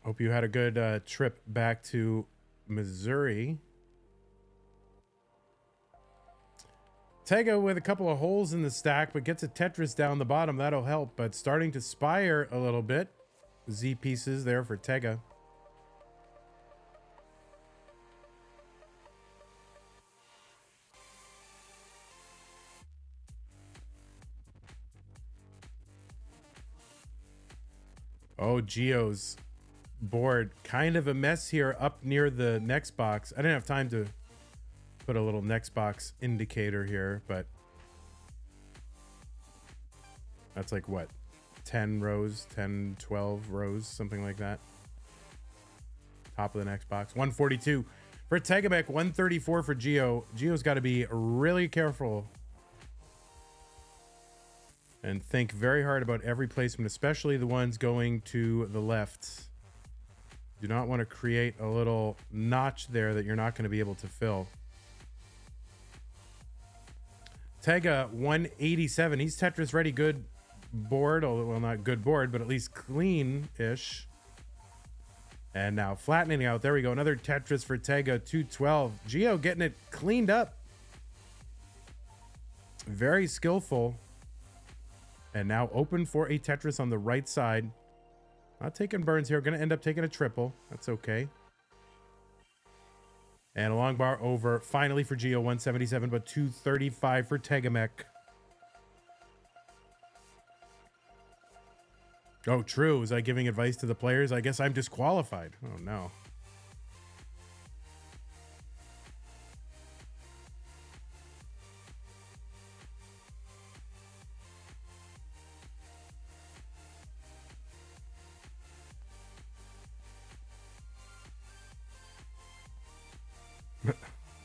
Hope you had a good trip back to Missouri. Tega with a couple of holes in the stack, but gets a Tetris down the bottom. That'll help, but starting to spire a little bit. Z pieces there for Tega. Oh, Gio's board kind of a mess here up near the next box. I didn't have time to put a little next box indicator here, but that's like what, 10 rows, 10, 12 rows, something like that. Top of the next box. 142 for TEGAMECH, 134 for Gio. Gio's got to be really careful and think very hard about every placement, especially the ones going to the left. Do not want to create a little notch there that you're not going to be able to fill. Tega 187. He's Tetris ready. Good board. Although, well, not good board, but at least clean-ish. And now flattening out. There we go. Another Tetris for Tega 212. Gio getting it cleaned up. Very skillful. And now open for a Tetris on the right side. Not taking burns here. Going to end up taking a triple. That's okay. And a long bar over finally for Gio, 177, but 235 for TEGAMECH. Oh, true. Was I giving advice to the players? I guess I'm disqualified. Oh, no.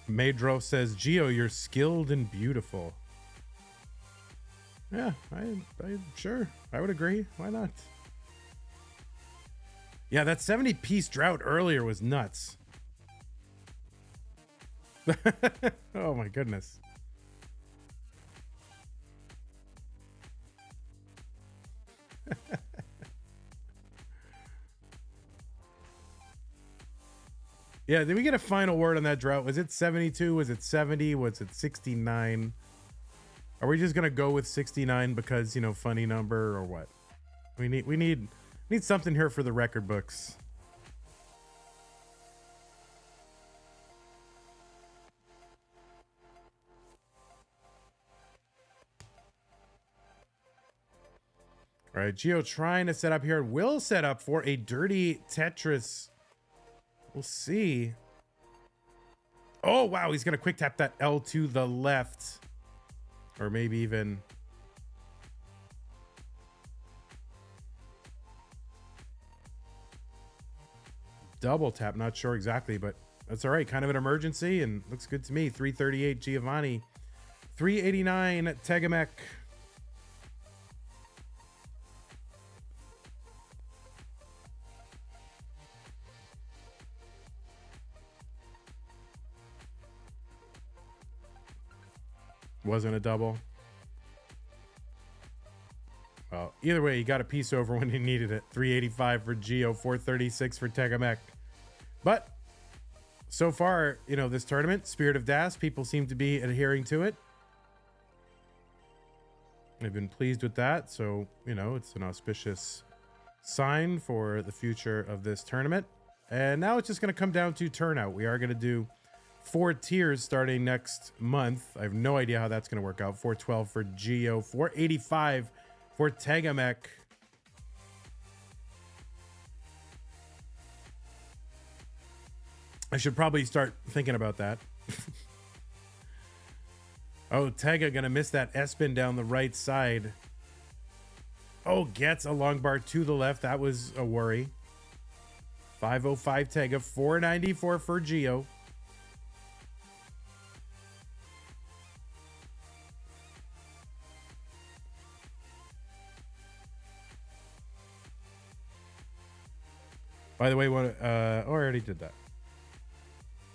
Madro says, Gio, you're skilled and beautiful. Yeah, I sure. I would agree. Why not? Yeah, that 70-piece drought earlier was nuts. Oh my goodness. Yeah, did we get a final word on that drought? Was it 72? Was it 70? Was it 69? Are we just gonna go with 69 because, you know, funny number, or what? We need something here for the record books. All right, Gio trying to set up here. Will set up for a dirty Tetris. We'll see. Oh, wow. He's going to quick tap that L to the left. Or maybe even... double tap. Not sure exactly, but that's all right. Kind of an emergency, and looks good to me. 338 Giovani. 389 TEGAMECH. Wasn't a double. Well, either way, he got a piece over when he needed it. 385 for Gio, 436 for TEGAMECH. But so far, you know, this tournament, Spirit of Das, people seem to be adhering to it. I've been pleased with that. So, you know, it's an auspicious sign for the future of this tournament. And now it's just going to come down to turnout. We are going to do 4 tiers starting next month. I have no idea how that's going to work out. 412 for Gio, 485 for TEGAMECH. I should probably start thinking about that. Oh, Tega going to miss that S-spin down the right side. Oh, gets a long bar to the left. That was a worry. 505 Tega, 494 for Gio. By the way, what? Oh, I already did that.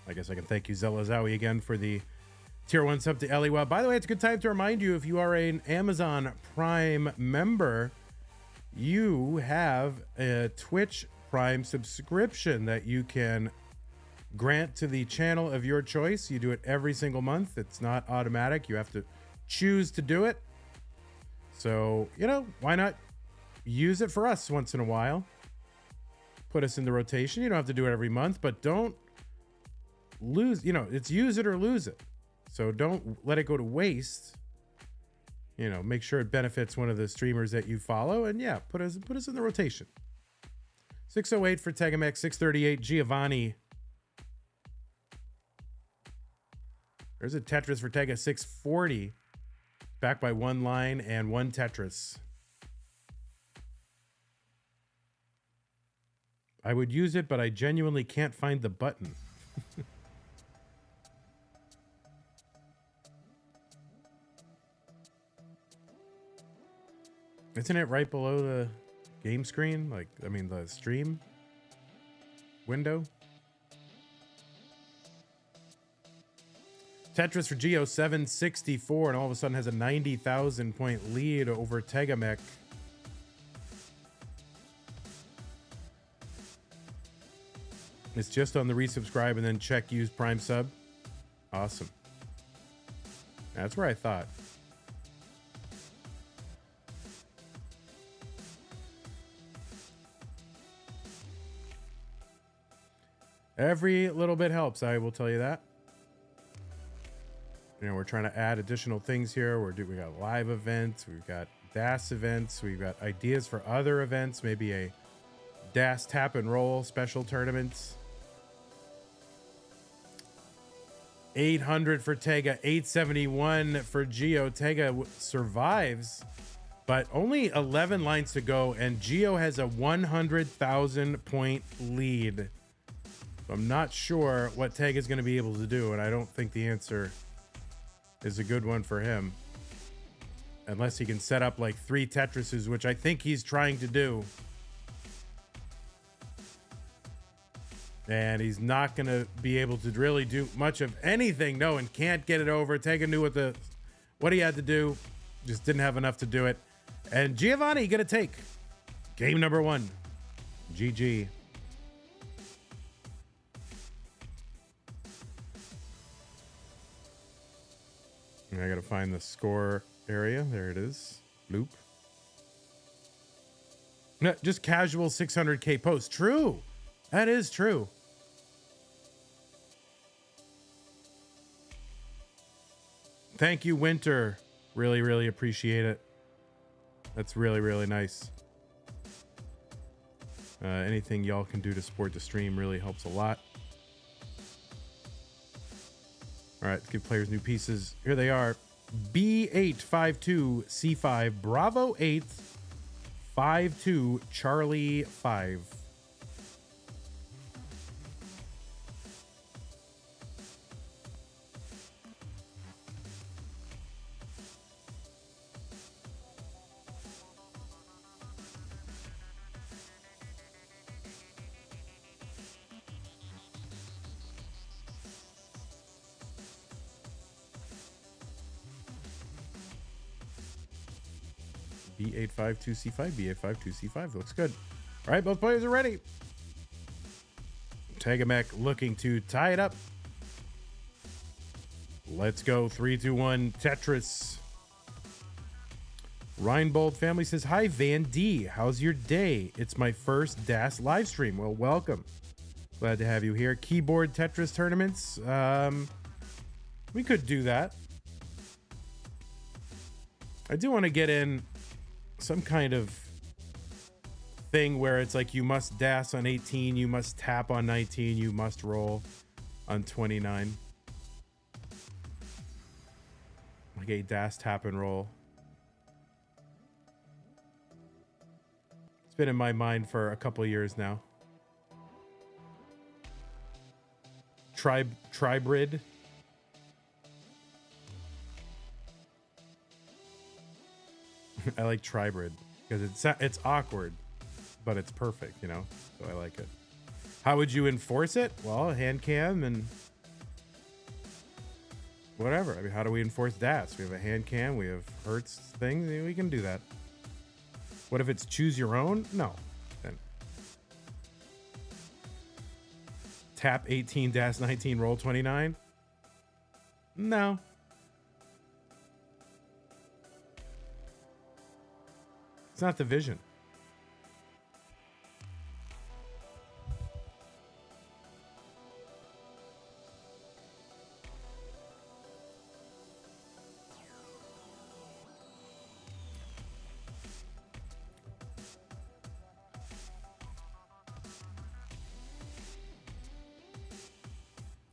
I guess I can thank you, Zelazawi, again for the tier 1 sub to Eliwa. By the way, it's a good time to remind you, if you are an Amazon Prime member, you have a Twitch Prime subscription that you can grant to the channel of your choice. You do it every single month. It's not automatic. You have to choose to do it. So, you know, why not use it for us once in a while? Put us in the rotation. You don't have to do it every month, but don't lose, you know, it's use it or lose it. So don't let it go to waste. You know, make sure it benefits one of the streamers that you follow, and yeah, put us in the rotation. 608 for TEGAMECH, 638 Giovani. There's a Tetris for Tega, 640. Back by 1 line and 1 Tetris. I would use it, but I genuinely can't find the button. Isn't it right below the game screen? Like, I mean, the stream window? Tetris for Gio, 764, and all of a sudden has a 90,000 point lead over TEGAMECH. It's just on the resubscribe and then check use Prime sub. Awesome. That's where I thought. Every little bit helps, I will tell you that. You know, we're trying to add additional things here. We got live events, we've got DAS events, we've got ideas for other events, maybe a DAS tap and roll special tournaments. 800 for Tega, 871 for Gio. Tega survives, but only 11 lines to go, and Gio has a 100,000 point lead. So I'm not sure what Tega is going to be able to do, and I don't think the answer is a good one for him. Unless he can set up like 3 Tetrises, which I think he's trying to do. And he's not going to be able to really do much of anything. No, and can't get it over. Tega knew what he had to do. Just didn't have enough to do it. And Giovani going to take game number 1. GG. And I got to find the score area. There it is. Loop. No, just casual 600K post. True. That is true. Thank you, Winter. Really, really appreciate it. That's really, really nice. Anything y'all can do to support the stream really helps a lot. All right, let's give players new pieces. Here they are. B852C5 Bravo 8 52 Charlie 5. B852C5, B852C5 looks good. All right, both players are ready. TEGAMECH looking to tie it up. Let's go. 3, 2, 1. Tetris. Reinbold family says, hi, Van D. How's your day? It's my first DAS live stream. Well, welcome. Glad to have you here. Keyboard Tetris tournaments. We could do that. I do want to get in some kind of thing where it's like you must DAS on 18, you must tap on 19, you must roll on 29. Like a DAS tap and roll. It's been in my mind for a couple of years now. Tribrid. I like Tribrid because it's awkward, but it's perfect, you know? So I like it. How would you enforce it? Well, hand cam and whatever. I mean, how do we enforce DAS? We have a hand cam, we have Hertz things, we can do that. What if it's choose your own? No. Then tap 18, DAS 19, roll 29? No. It's not the vision.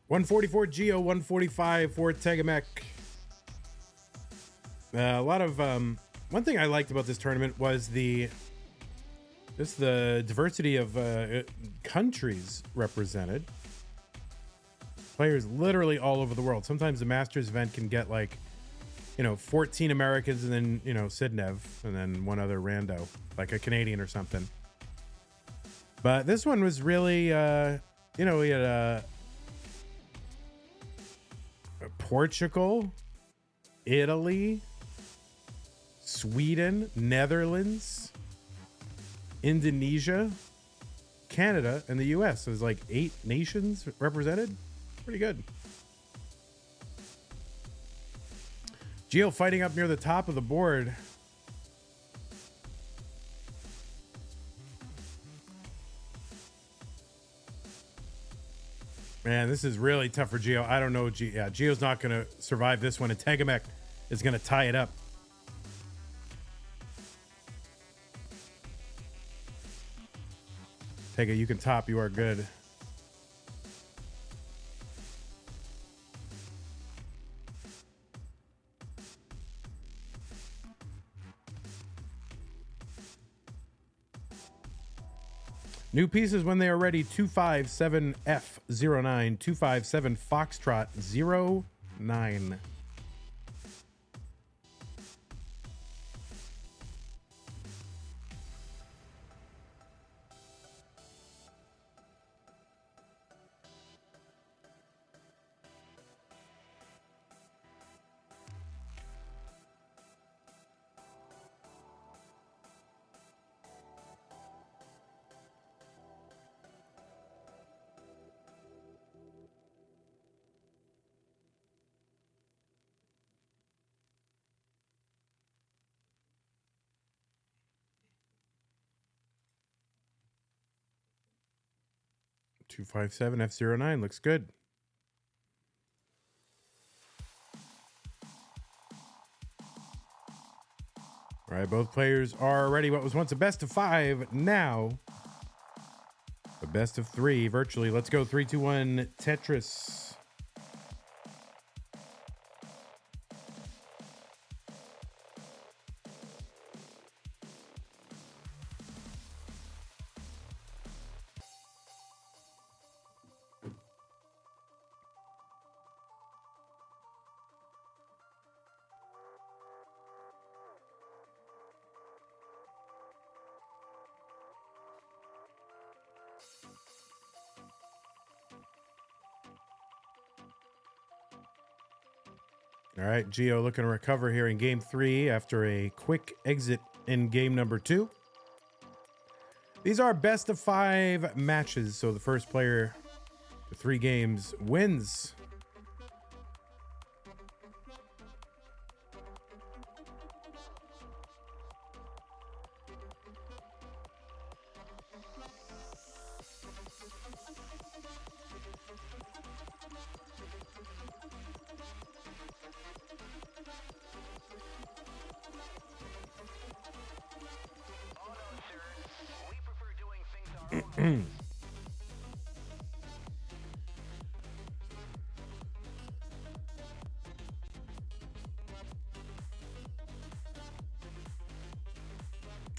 $144 Geo, 145 for TEGAMECH. A lot of one thing I liked about this tournament was the diversity of countries represented. Players literally all over the world. Sometimes the Masters event can get like, 14 Americans and then, Sidnev and then one other rando, like a Canadian or something. But this one was really, we had Portugal, Italy, Sweden, Netherlands, Indonesia, Canada, and the US. So there's like 8 nations represented. Pretty good. Geo fighting up near the top of the board. Man, this is really tough for Geo. I don't know. Geo's not going to survive this one, and TEGAMECH is going to tie it up. Tega, you can top. You are good. New pieces when they are ready. 257F09, 257 Foxtrot 09. 257 F09 looks good. All right, both players are ready. What was once a best of 5, now a best of 3 virtually. Let's go 3, 2, 1 Tetris. All right, Gio looking to recover here in game 3 after a quick exit in game number 2. These are best of 5 matches, so the first player to 3 games wins.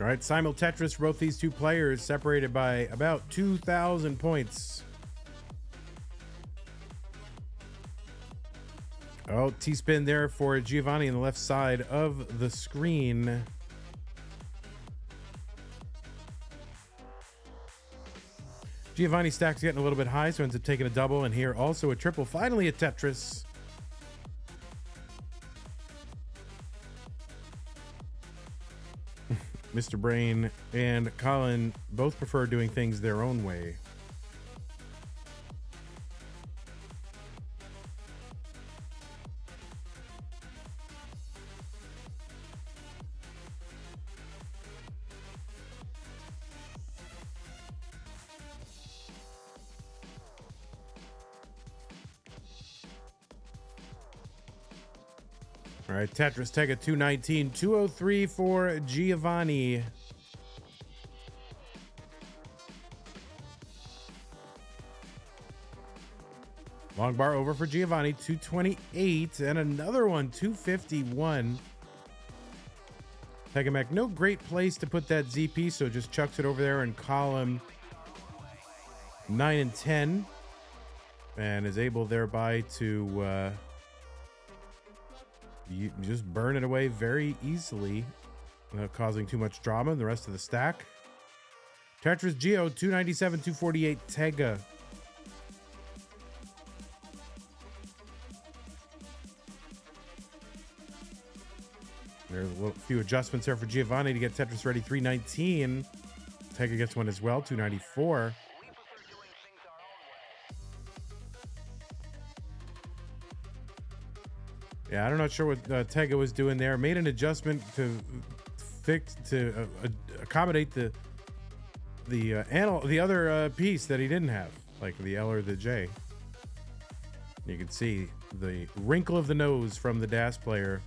All right, simul Tetris for both these two players, separated by about 2,000 points. Oh, T-spin there for Giovani on the left side of the screen. Giovani stack's getting a little bit high, so ends up taking a double, and here also a triple. Finally a Tetris. Mr. Brain and Colin both prefer doing things their own way. All right, Tetris Tega 219, 203 for Giovani. Long bar over for Giovani, 228, and another one, 251. TEGAMECH, no great place to put that ZP, so just chucks it over there in column 9 and 10, and is able thereby to you just burn it away very easily, causing too much drama in the rest of the stack. Tetris Geo 297, 248 Tega. There's a few adjustments there for Giovani to get Tetris ready. 319. Tega gets one as well. 294. Yeah, I'm not sure what Tega was doing there. Made an adjustment to accommodate the other piece that he didn't have, like the L or the J. You can see the wrinkle of the nose from the DAS player,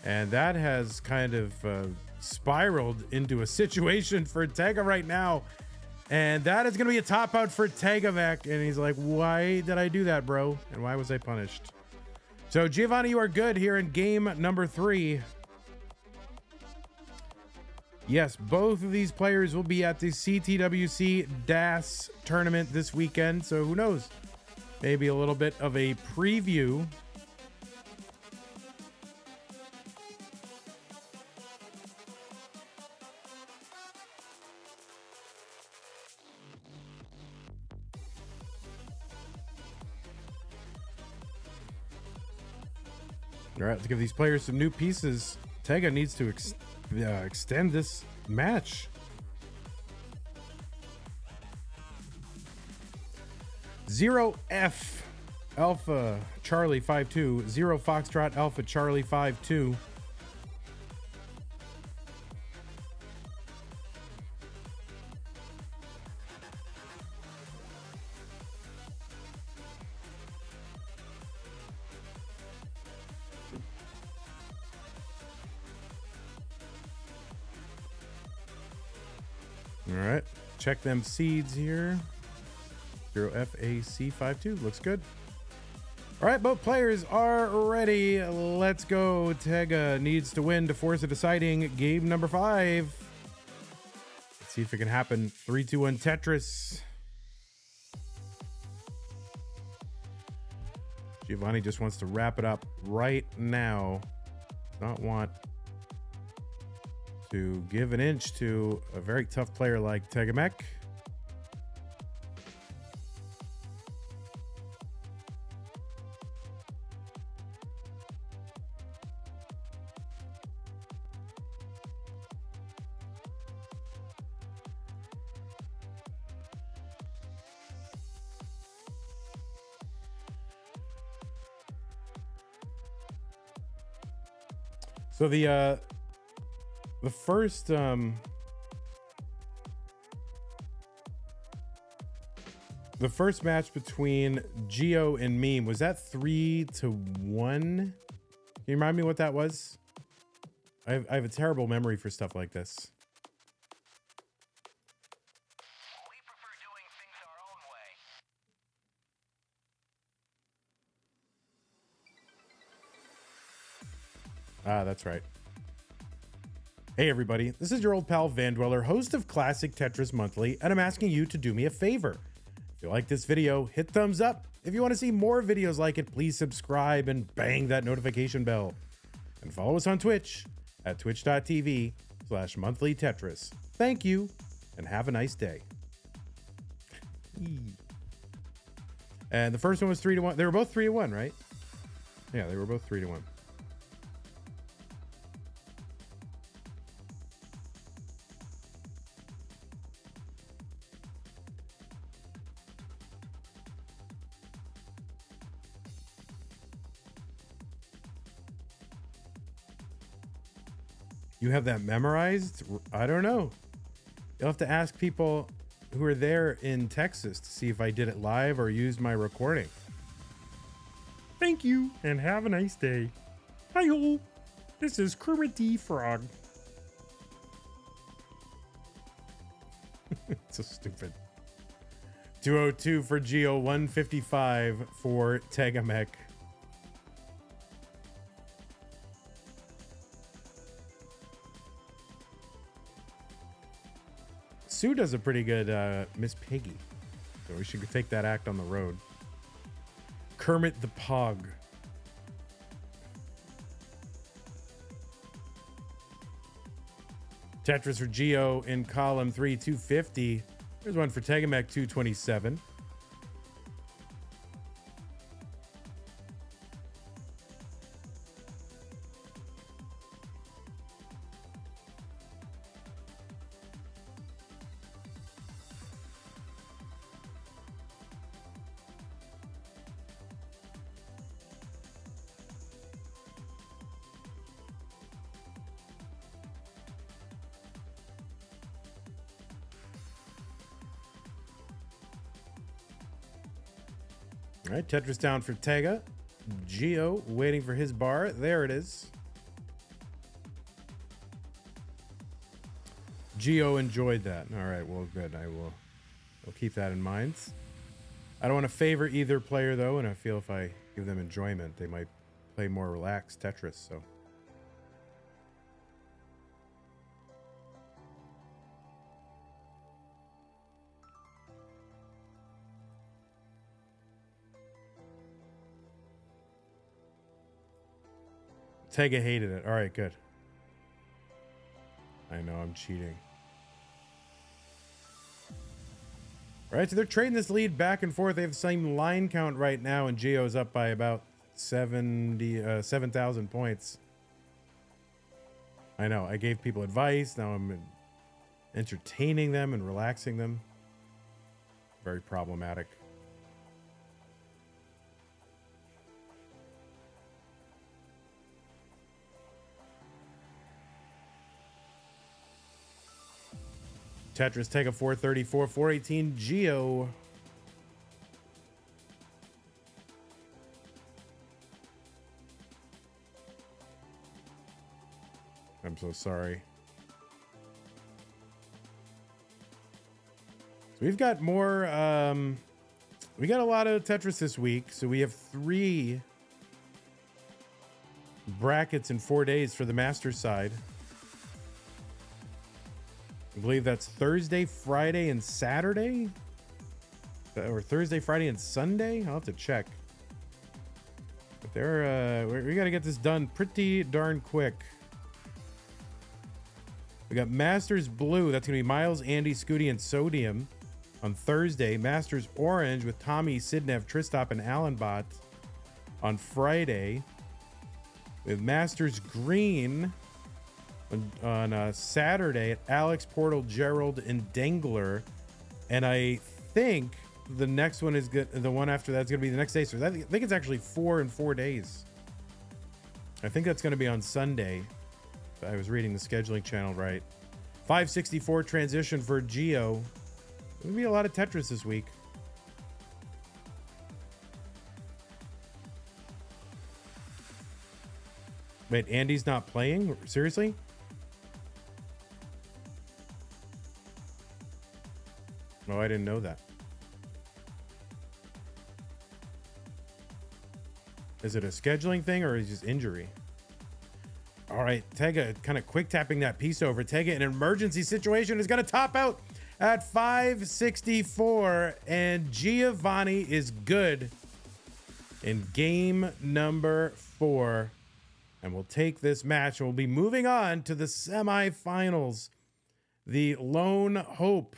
and that has kind of spiraled into a situation for Tega right now, and that is going to be a top out for TEGAMECH. And he's like, "Why did I do that, bro? And why was I punished?" So, Giovani, you are good here in game number 3. Yes, both of these players will be at the CTWC DAS tournament this weekend. So, who knows? Maybe a little bit of a preview. All right, let's give these players some new pieces. Tega needs to extend this match. Zero F Alpha Charlie 5-2. 0 Foxtrot Alpha Charlie 5-2. All right, check them seeds here. 0FAC52 looks good. All right, both players are ready. Let's go. Tega needs to win to force a deciding game number 5. Let's see if it can happen. 3, 2, 1 Tetris. Giovani just wants to wrap it up right now. Does not want to give an inch to a very tough player like TEGAMECH. So the first match between Gio and Meme, was that 3-1? Can you remind me what that was? I have a terrible memory for stuff like this. We prefer doing things our own way. Ah, that's right. Hey everybody, this is your old pal Van Dweller, host of Classic Tetris Monthly, and I'm asking you to do me a favor. If you like this video, hit thumbs up. If you want to see more videos like it, please subscribe and bang that notification bell. And follow us on Twitch at twitch.tv/monthlytetris. Thank you, and have a nice day. And the first one was 3-1. They were both 3-1, right? Yeah, they were both 3-1. You have that memorized? I don't know. You'll have to ask people who are there in Texas to see if I did it live or used my recording. Thank you, and have a nice day. Hi-ho. This is Kermit the Frog. So stupid. 202 for Gio, 155 for TEGAMECH. Sue does a pretty good Miss Piggy, so we should take that act on the road. Kermit the Pog. Tetris for Gio in column 3, 250. There's one for TEGAMECH, 227. All right, Tetris down for Tega. Gio waiting for his bar. There it is. Gio enjoyed that. All right, well, good. I'll keep that in mind. I don't want to favor either player, though, and I feel if I give them enjoyment, they might play more relaxed Tetris, so. Tega hated it. All right, good. I know I'm cheating. All right, so they're trading this lead back and forth. They have the same line count right now, and Gio's up by about 7,000 points. I know. I gave people advice. Now I'm entertaining them and relaxing them. Very problematic. Tetris take a 434, 418 Gio. I'm so sorry. we've got more. We got a lot of Tetris this week. So we have 3 brackets in 4 days for the Masters side. I believe that's Thursday, Friday, and Saturday. Or Thursday, Friday, and Sunday. I'll have to check. But we got to get this done pretty darn quick. We got Masters Blue. That's going to be Miles, Andy, Scooty, and Sodium on Thursday. Masters Orange with Tommy, Sidnev, Tristop, and Allenbot on Friday. With Masters Green on Saturday at Alex, Portal, Gerald, and Dengler. And I think the next one is good. The one after that's going to be the next day. So I think it's actually 4 in 4 days. I think that's going to be on Sunday. I was reading the scheduling channel right. 564 transition for Geo. There'll be a lot of Tetris this week. Wait, Andy's not playing? Seriously? No, I didn't know that. Is it a scheduling thing or is it just injury? All right, Tega kind of quick tapping that piece over. Tega, an emergency situation is going to top out at 564, and Giovani is good in game number 4. And we'll take this match and we'll be moving on to the semifinals. The lone hope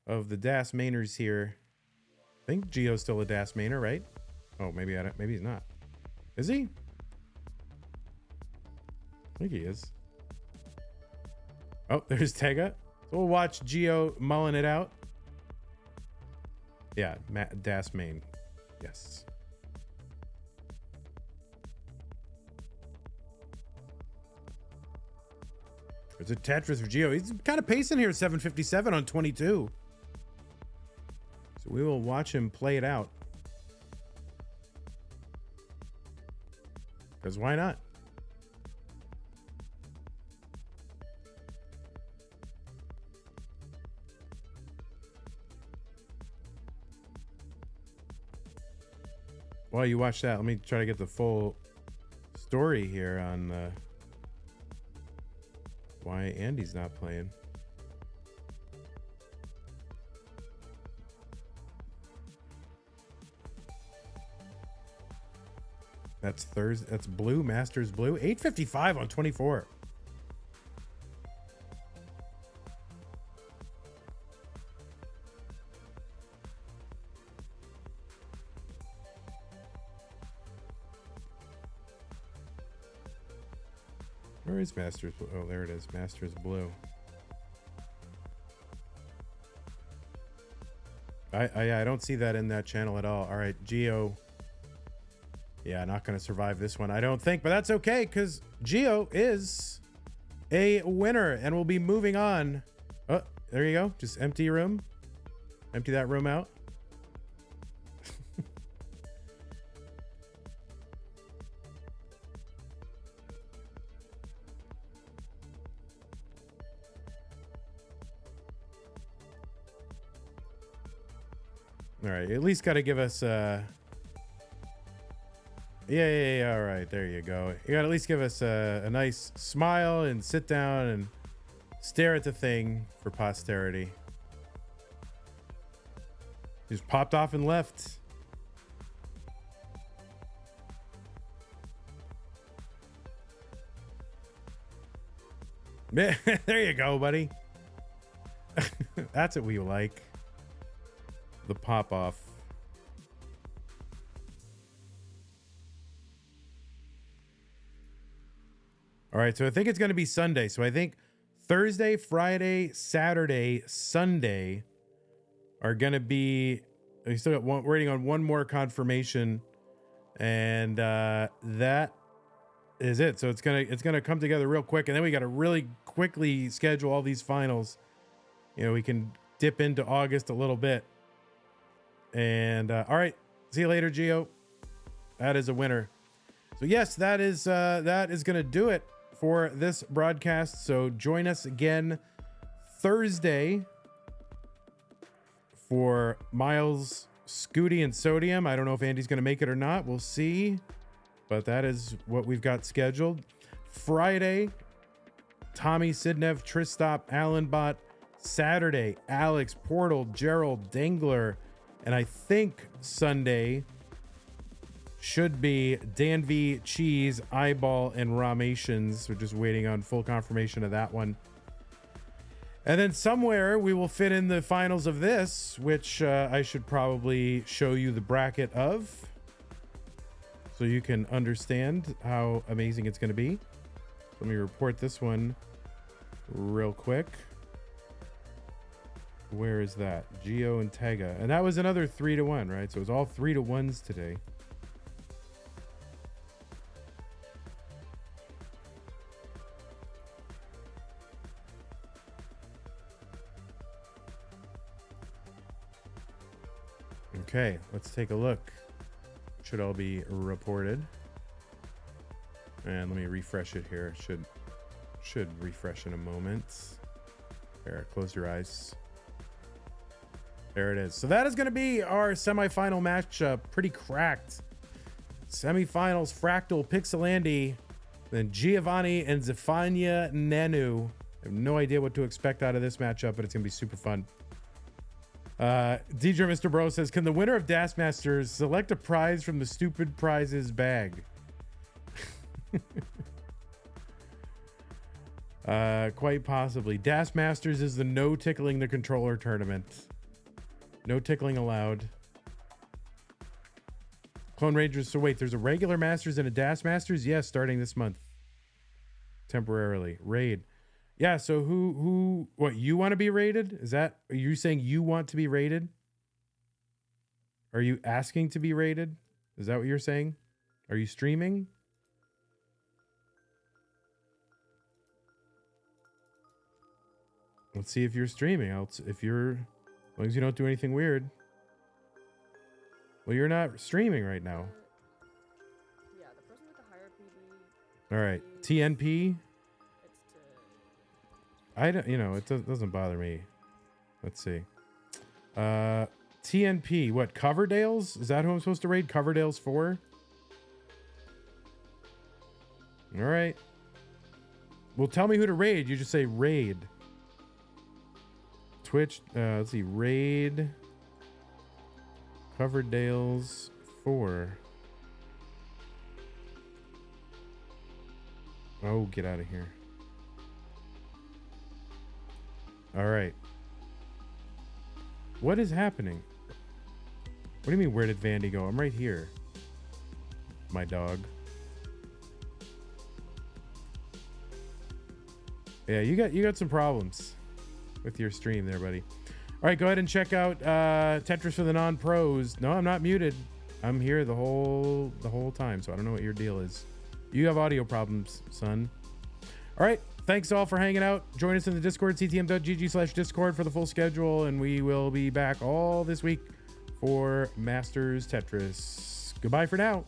of the Das Mainers here. I think Gio's still a Das Mainer, right? Oh, maybe he's not. Is he? I think he is. Oh, there's Tega. So we'll watch Gio mulling it out. Yeah, Das Main. Yes. There's a Tetris for Gio. He's kind of pacing here, 757 on 22. So we will watch him play it out. Because why not? While you watch that, let me try to get the full story here on why Andy's not playing. That's Thursday. That's Blue, Masters Blue. 855 on 24. Where is Masters? Oh, there it is. Masters Blue. I don't see that in that channel at all. All right, Gio. Yeah, not going to survive this one, I don't think, but that's okay because Gio is a winner and we'll be moving on. Oh, there you go. Just empty room. Empty that room out. All right, at least got to give us yeah, all right, there you go. You got to at least give us a nice smile and sit down and stare at the thing for posterity. Just popped off and left. There you go, buddy. That's what we like. The pop off. All right, so I think it's going to be Sunday. So I think Thursday, Friday, Saturday, Sunday are going to be. We still got waiting on one more confirmation, and that is it. So it's gonna come together real quick, and then we got to really quickly schedule all these finals. You know, we can dip into August a little bit. And all right, see you later, Gio. That is a winner. So yes, that is going to do it for this broadcast. So join us again Thursday for Miles, Scooty, and Sodium. I don't know if Andy's going to make it or not. We'll see. But that is what we've got scheduled. Friday, Tommy, Sidnev, Tristop, Allenbot. Saturday, Alex, Portal, Gerald, Dangler. And I think Sunday should be Dan V, Cheese, Eyeball, and Ramations. We're just waiting on full confirmation of that one. And then somewhere we will fit in the finals of this, which I should probably show you the bracket of, so you can understand how amazing it's going to be. Let me report this one real quick. Where is that? Geo and Tega. And that was another 3-1, right? So it was all 3-1s today. Okay, let's take a look. Should all be reported. And let me refresh it here. Should refresh in a moment. There, close your eyes. There it is. So that is going to be our semifinal matchup. Pretty cracked. Semifinals, Fractal, Pixelandy, then Giovani and Zefania Nanu. I have no idea what to expect out of this matchup, but it's going to be super fun. DJ Mr. Bro says, can the winner of Das Masters select a prize from the stupid prizes bag? Quite possibly. Das Masters is the no tickling the controller tournament. No tickling allowed. Clone Rangers. So wait, there's a regular Masters and a Das Masters? Yes, starting this month. Temporarily. Raid. Yeah, so what, you want to be raided? Are you saying you want to be raided? Are you asking to be raided? Is that what you're saying? Are you streaming? Let's see if you're streaming. As long as you don't do anything weird. Well, you're not streaming right now. Yeah, the person with the higher PB. All right, TNP. I don't, it doesn't bother me. Let's see. TNP, what, Coverdale's? Is that who I'm supposed to raid? Coverdale's 4? All right. Well, tell me who to raid. You just say raid. Twitch, let's see, raid Coverdale's 4. Oh, get out of here. All right. What is happening? What do you mean, where did Vandy go? I'm right here. My dog. Yeah, you got some problems with your stream there, buddy. All right, go ahead and check out Tetris for the non-pros. No, I'm not muted. I'm here the whole time, so I don't know what your deal is. You have audio problems, son. All right, thanks all for hanging out. Join us in the Discord, ctm.gg/discord for the full schedule, and we will be back all this week for Masters Tetris. Goodbye for now.